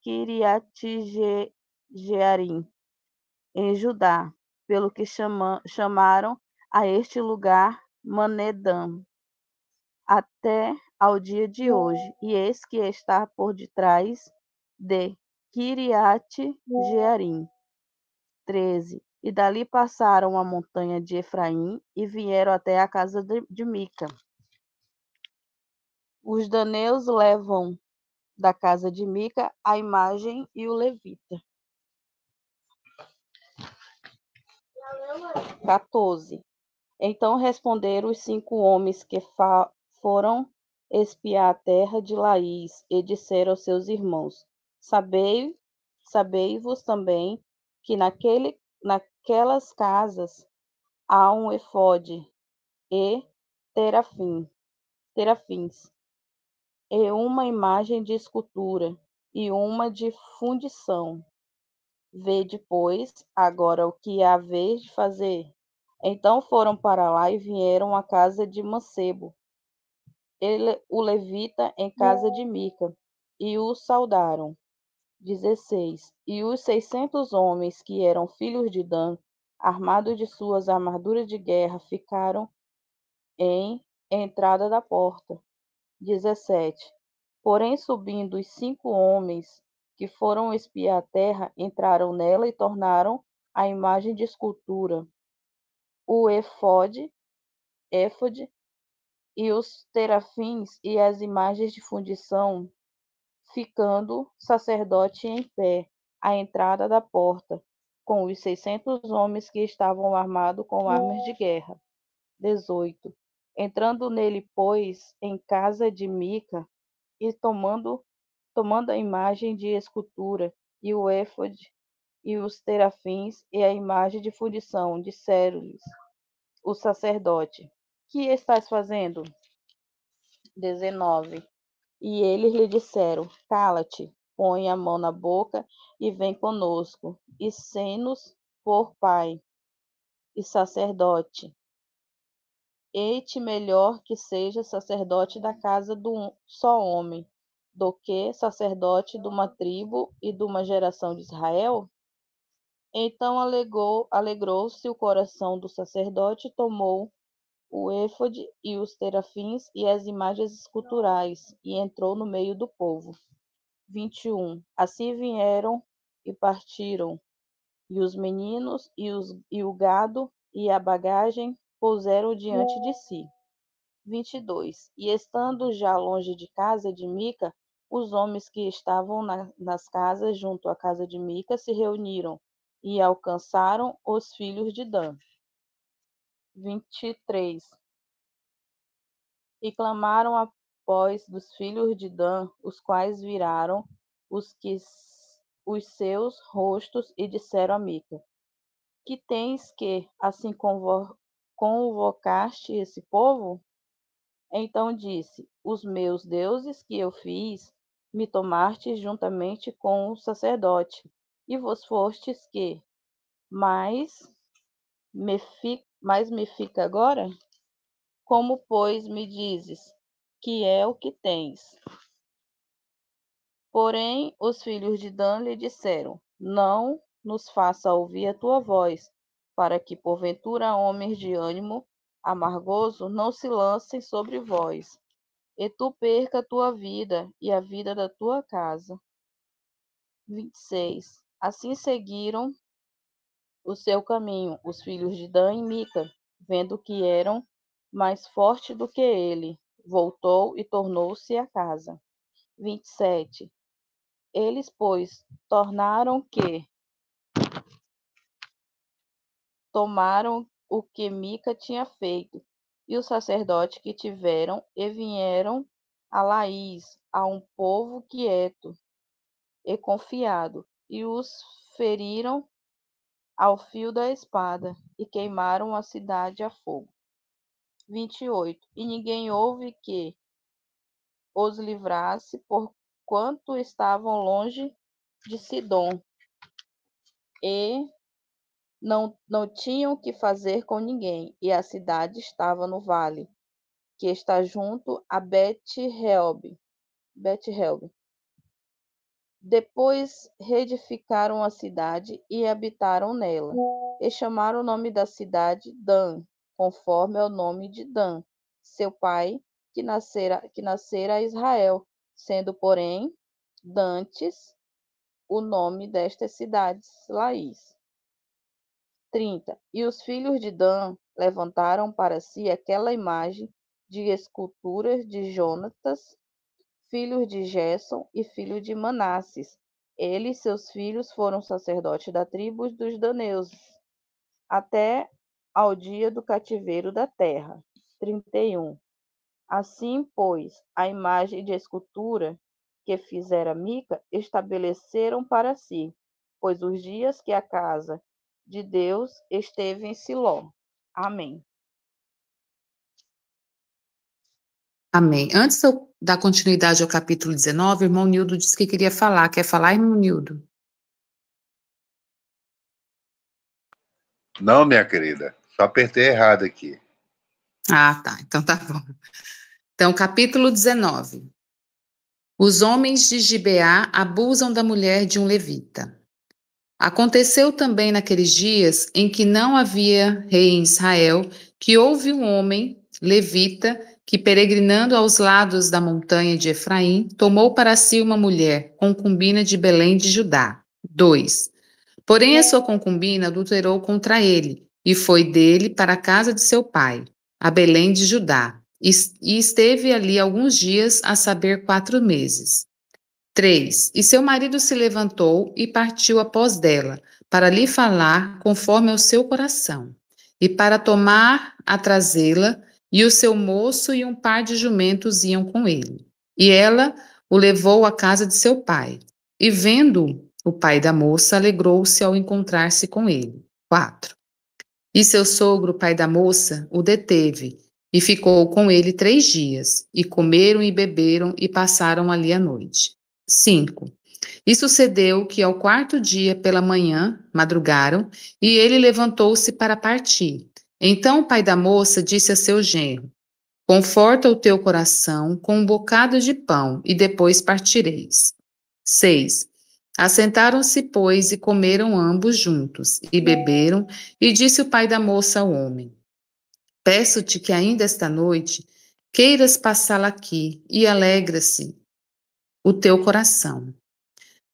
C: Kiriat-Jearim, em Judá, pelo que chamaram a este lugar Manedã, até ao dia de hoje. E eis que está por detrás de Kiriat-Jearim. 13. E dali passaram a montanha de Efraim e vieram até a casa de Mica. Os daneus levam da casa de Mica a imagem e o levita. 14. Então responderam os 5 homens que foram espiar a terra de Laís e disseram aos seus irmãos: Sabei-vos também que naquelas casas há um efode e terafins, e uma imagem de escultura e uma de fundição. Vede, pois, agora o que há vez de fazer. Então foram para lá e vieram à casa de mancebo, o levita em casa de Mica, e o saudaram. 16. E os 600 homens que eram filhos de Dan, armados de suas armaduras de guerra, ficaram em entrada da porta. 17. Porém, subindo os 5 homens que foram espiar a terra, entraram nela e tornaram a imagem de escultura, o éfode e os terafins e as imagens de fundição, ficando o sacerdote em pé à entrada da porta, com os 600 homens que estavam armados com armas de guerra. 18. Entrando nele, pois, em casa de Mica, e tomando a imagem de escultura, e o éfode, e os terafins, e a imagem de fundição, disseram-lhes o sacerdote: que estás fazendo? 19. E eles lhe disseram: cala-te, põe a mão na boca e vem conosco, e sê-nos por pai e sacerdote. Eis-te melhor que seja sacerdote da casa de um só homem, do que sacerdote de uma tribo e de uma geração de Israel? Então alegrou-se o coração do sacerdote, tomou o éfode e os terafins e as imagens esculturais, e entrou no meio do povo. 21. Assim vieram e partiram, e os meninos e o gado e a bagagem puseram diante de si. 22. E estando já longe de casa de Mica, os homens que estavam nas casas junto à casa de Mica se reuniram e alcançaram os filhos de Dan. 23. E clamaram após dos filhos de Dan, os quais viraram os seus rostos e disseram a Mica: que tens que assim convocaste esse povo? Então disse: os meus deuses que eu fiz, me tomastes juntamente com o sacerdote, e vos fostes que mais me fica agora? Como, pois, me dizes que é o que tens? Porém, os filhos de Dan lhe disseram: não nos faça ouvir a tua voz, para que, porventura, homens de ânimo amargoso não se lancem sobre vós, e tu perca a tua vida e a vida da tua casa. 26. Assim seguiram o seu caminho os filhos de Dan e Mica, vendo que eram mais fortes do que ele. Voltou e tornou-se a casa. 27. Eles, pois, tomaram o que Mica tinha feito, e o sacerdote que tiveram, e vieram a Laís, a um povo quieto e confiado, e os feriram ao fio da espada, e queimaram a cidade a fogo. 28. E ninguém houve que os livrasse, porquanto estavam longe de Sidom, e não tinham que fazer com ninguém, e a cidade estava no vale, que está junto a Bet-Reob. Depois reedificaram a cidade e habitaram nela, e chamaram o nome da cidade Dan, conforme ao nome de Dan, seu pai, que nascera a Israel, sendo, porém, dantes o nome destas cidades, Laís. 30. E os filhos de Dan levantaram para si aquela imagem de esculturas de Jonatas, filho de Gerson e filho de Manasses. Ele e seus filhos foram sacerdotes da tribo dos daneuses, até ao dia do cativeiro da terra. 31. Assim, pois, a imagem de escultura que fizera Mica estabeleceram para si, pois os dias que a casa de Deus esteve em Siló. Amém.
E: Amém. Antes de eu dar continuidade ao capítulo 19, o irmão Nildo disse que queria falar. Quer falar, irmão Nildo?
G: Não, minha querida. Só apertei errado aqui.
E: Ah, tá. Então tá bom. Então, capítulo 19. Os homens de Gibeá abusam da mulher de um levita. Aconteceu também naqueles dias em que não havia rei em Israel, que houve um homem levita que, peregrinando aos lados da montanha de Efraim, tomou para si uma mulher, concubina de Belém de Judá. 2. Porém, a sua concubina adulterou contra ele, e foi dele para a casa de seu pai, a Belém de Judá, e esteve ali alguns dias, a saber, 4 meses. 3. E seu marido se levantou e partiu após dela, para lhe falar conforme ao seu coração, e para tomar a trazê-la, e o seu moço e um par de jumentos iam com ele. E ela o levou à casa de seu pai, e vendo o pai da moça, alegrou-se ao encontrar-se com ele. 4. E seu sogro, pai da moça, o deteve, e ficou com ele 3 dias, e comeram e beberam, e passaram ali a noite. 5. E sucedeu que ao 4º dia pela manhã, madrugaram, e ele levantou-se para partir. Então o pai da moça disse a seu genro: Conforta o teu coração com um bocado de pão, e depois partireis. 6. Assentaram-se, pois, e comeram ambos juntos, e beberam, e disse o pai da moça ao homem: Peço-te que ainda esta noite queiras passá-la aqui, e alegra-se o teu coração.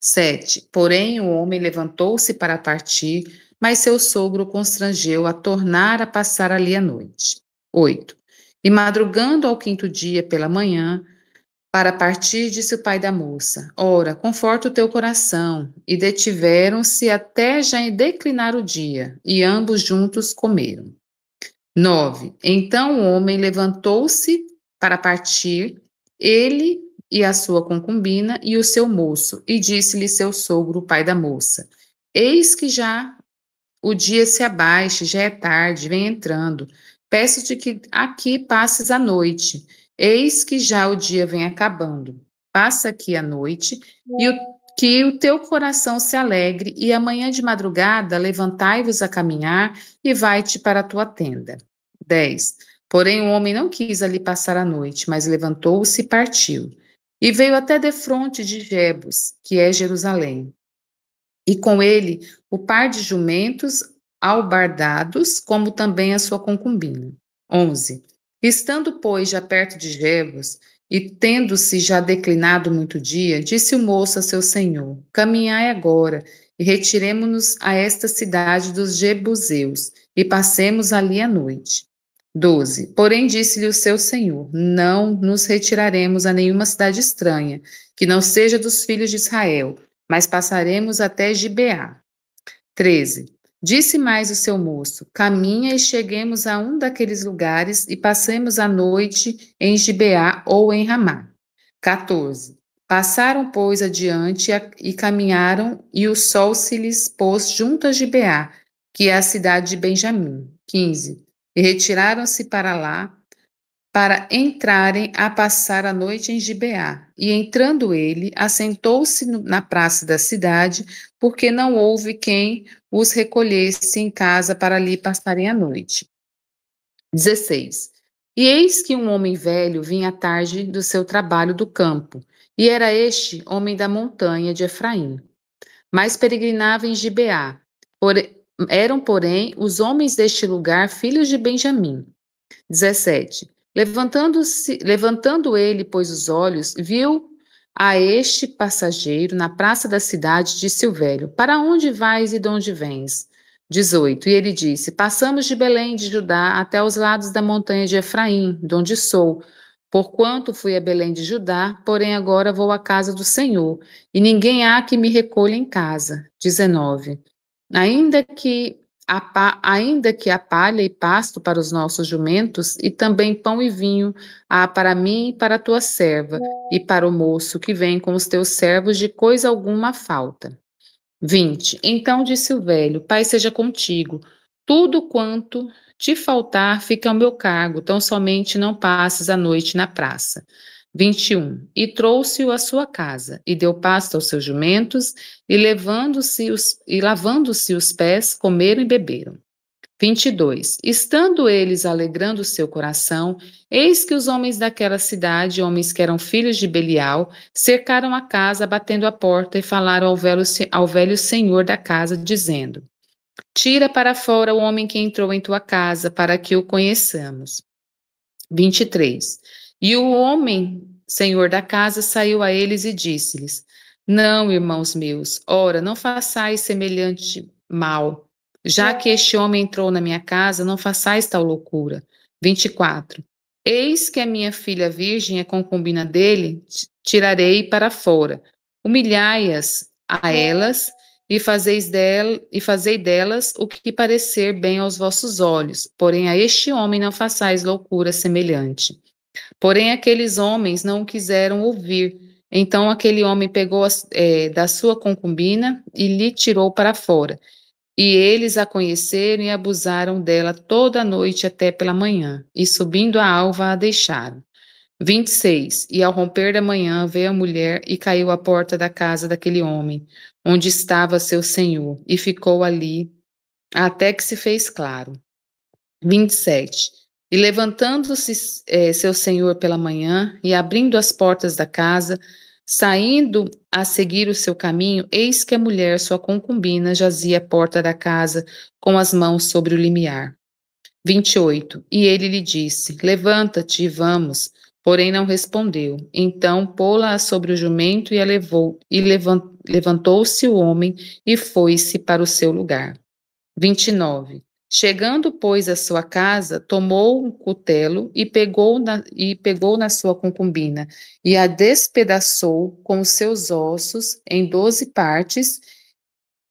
E: 7. Porém, o homem levantou-se para partir, mas seu sogro o constrangeu a tornar a passar ali a noite. 8. E madrugando ao 5º dia pela manhã, para partir, disse o pai da moça: Ora, conforta o teu coração. E detiveram-se até já declinar o dia, e ambos juntos comeram. 9. Então o homem levantou-se para partir, ele e a sua concubina e o seu moço, e disse-lhe seu sogro, o pai da moça: Eis que já o dia se abaixe, já é tarde, vem entrando. Peço-te que aqui passes a noite. Eis que já o dia vem acabando. Passa aqui a noite, e que o teu coração se alegre, e amanhã de madrugada levantai-vos a caminhar, e vai-te para a tua tenda. 10. Porém o homem não quis ali passar a noite, mas levantou-se e partiu. E veio até defronte de Jebus, que é Jerusalém. E com ele o par de jumentos albardados, como também a sua concubina. 11. Estando, pois, já perto de Jebus, e tendo-se já declinado muito dia, disse o moço a seu senhor: Caminhai agora, e retiremo-nos a esta cidade dos Jebuseus, e passemos ali a noite. 12. Porém disse-lhe o seu senhor: Não nos retiraremos a nenhuma cidade estranha, que não seja dos filhos de Israel, mas passaremos até Gibeá. 13. Disse mais o seu moço: Caminha e cheguemos a um daqueles lugares e passemos a noite em Gibeá ou em Ramá. 14. Passaram, pois, adiante e caminharam, e o sol se lhes pôs junto a Gibeá, que é a cidade de Benjamim. 15. E retiraram-se para lá, para entrarem a passar a noite em Gibeá. E entrando ele, assentou-se na praça da cidade, porque não houve quem os recolhesse em casa para ali passarem a noite. 16. E eis que um homem velho vinha à tarde do seu trabalho do campo, e era este homem da montanha de Efraim, mas peregrinava em Gibeá. Eram, porém, os homens deste lugar filhos de Benjamim. 17. Levantando ele, pois, os olhos, viu a este passageiro na praça da cidade, disse o velho: Para onde vais e de onde vens? 18. E ele disse: Passamos de Belém de Judá até os lados da montanha de Efraim, de onde sou. Porquanto fui a Belém de Judá, porém agora vou à casa do Senhor, e ninguém há que me recolha em casa. 19. Ainda que há palha e pasto para os nossos jumentos, e também pão e vinho há para mim e para a tua serva, e para o moço que vem com os teus servos, de coisa alguma falta. 20. Então disse o velho: Pai seja contigo, tudo quanto te faltar fica ao meu cargo, tão somente não passes a noite na praça. 21. E trouxe-o à sua casa, e deu pasto aos seus jumentos, e lavando-se os pés, comeram e beberam. 22. Estando eles alegrando o seu coração, eis que os homens daquela cidade, homens que eram filhos de Belial, cercaram a casa, batendo a porta, e falaram ao velho senhor da casa, dizendo: Tira para fora o homem que entrou em tua casa, para que o conheçamos. 23. E o homem, senhor da casa, saiu a eles e disse-lhes: Não, irmãos meus, ora, não façais semelhante mal. Já que este homem entrou na minha casa, não façais tal loucura. 24. Eis que a minha filha virgem é concubina dele, tirarei para fora. Humilhai-as a elas e fazei delas o que parecer bem aos vossos olhos. Porém, a este homem não façais loucura semelhante. Porém, aqueles homens não o quiseram ouvir. Então, aquele homem pegou da sua concubina e lhe tirou para fora. E eles a conheceram e abusaram dela toda a noite até pela manhã, e subindo a alva a deixaram. 26. E ao romper da manhã veio a mulher e caiu à porta da casa daquele homem, onde estava seu senhor, e ficou ali até que se fez claro. 27. E levantando-se seu senhor pela manhã e abrindo as portas da casa, saindo a seguir o seu caminho, eis que a mulher, sua concubina, jazia à porta da casa com as mãos sobre o limiar. 28. E ele lhe disse: Levanta-te e vamos. Porém não respondeu. Então pô-la sobre o jumento e a levou, e levantou-se o homem e foi-se para o seu lugar. 29. Chegando, pois, à sua casa, tomou um cutelo e pegou na sua concubina, e a despedaçou com os seus ossos em 12 partes,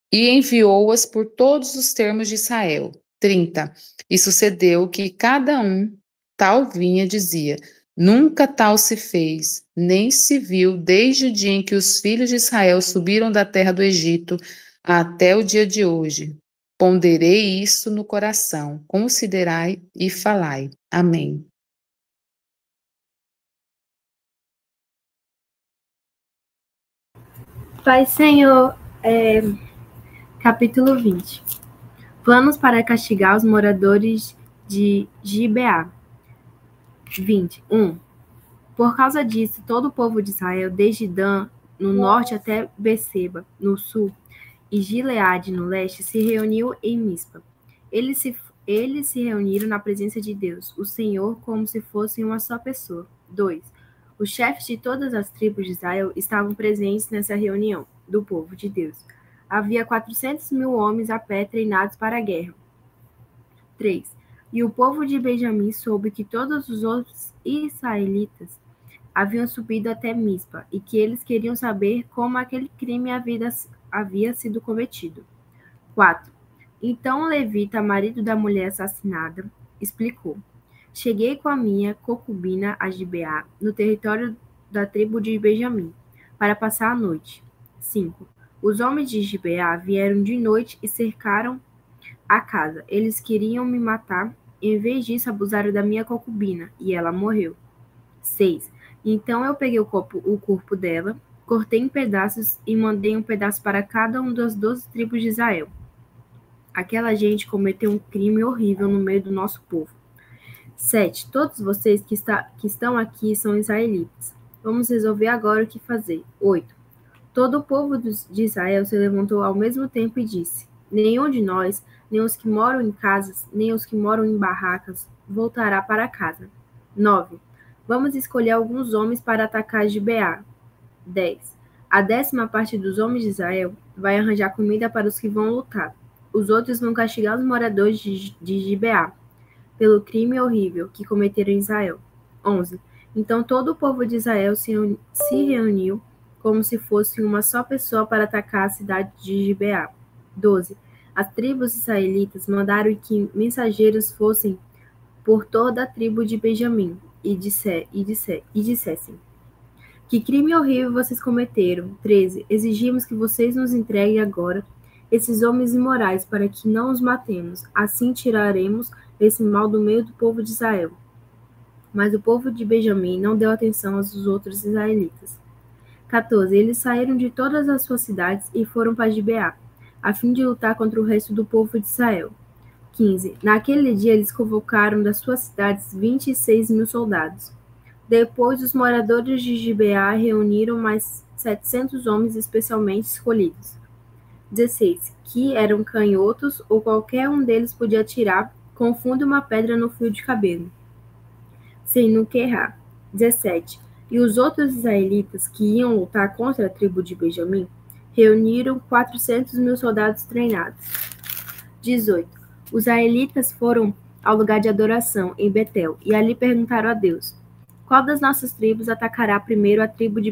E: e enviou-as por todos os termos de Israel. 30. E sucedeu que cada um tal vinha dizia: Nunca tal se fez, nem se viu desde o dia em que os filhos de Israel subiram da terra do Egito até o dia de hoje. Ponderei isso no coração, considerai e falai. Amém.
F: Pai Senhor, capítulo 20. Planos para castigar os moradores de Gibeá. 21. Por causa disso, todo o povo de Israel, desde Dan, no norte, até Beceba, no sul, e Gileade, no leste, se reuniu em Mispa. Eles se reuniram na presença de Deus, o Senhor, como se fossem uma só pessoa. 2. Os chefes de todas as tribos de Israel estavam presentes nessa reunião do povo de Deus. Havia 400.000 homens a pé treinados para a guerra. 3. E o povo de Benjamim soube que todos os outros israelitas haviam subido até Mispa e que eles queriam saber como aquele crime havia sido cometido. 4. Então o levita, marido da mulher assassinada, explicou: Cheguei com a minha concubina a Gibeá, no território da tribo de Benjamim, para passar a noite. 5. Os homens de Gibeá vieram de noite e cercaram a casa. Eles queriam me matar, em vez disso abusaram da minha concubina, e ela morreu. 6. Então eu peguei o corpo dela, cortei em pedaços e mandei um pedaço para cada uma das 12 tribos de Israel. Aquela gente cometeu um crime horrível no meio do nosso povo. 7. Todos vocês que estão aqui são israelitas. Vamos resolver agora o que fazer. 8. Todo o povo de Israel se levantou ao mesmo tempo e disse: Nenhum de nós, nem os que moram em casas, nem os que moram em barracas, voltará para casa. 9. Vamos escolher alguns homens para atacar Gibeá. 10. A 10ª parte dos homens de Israel vai arranjar comida para os que vão lutar. Os outros vão castigar os moradores de Gibeá pelo crime horrível que cometeram em Israel. 11. Então todo o povo de Israel se reuniu como se fosse uma só pessoa para atacar a cidade de Gibeá. 12. As tribos israelitas mandaram que mensageiros fossem por toda a tribo de Benjamim e dissessem: Que crime horrível vocês cometeram. 13. Exigimos que vocês nos entreguem agora esses homens imorais para que não os matemos. Assim tiraremos esse mal do meio do povo de Israel. Mas o povo de Benjamim não deu atenção aos outros israelitas. 14. Eles saíram de todas as suas cidades e foram para Gibeá, a fim de lutar contra o resto do povo de Israel. 15. Naquele dia eles convocaram das suas cidades 26.000 soldados. Depois os moradores de Gibeá reuniram mais 700 homens especialmente escolhidos. 16. Que eram canhotos ou qualquer um deles podia atirar com fundo uma pedra no fio de cabelo, sem nunca errar. 17. E os outros israelitas que iam lutar contra a tribo de Benjamim reuniram 400.000 soldados treinados. 18. Os israelitas foram ao lugar de adoração, em Betel, e ali perguntaram a Deus: qual das nossas tribos atacará primeiro a tribo de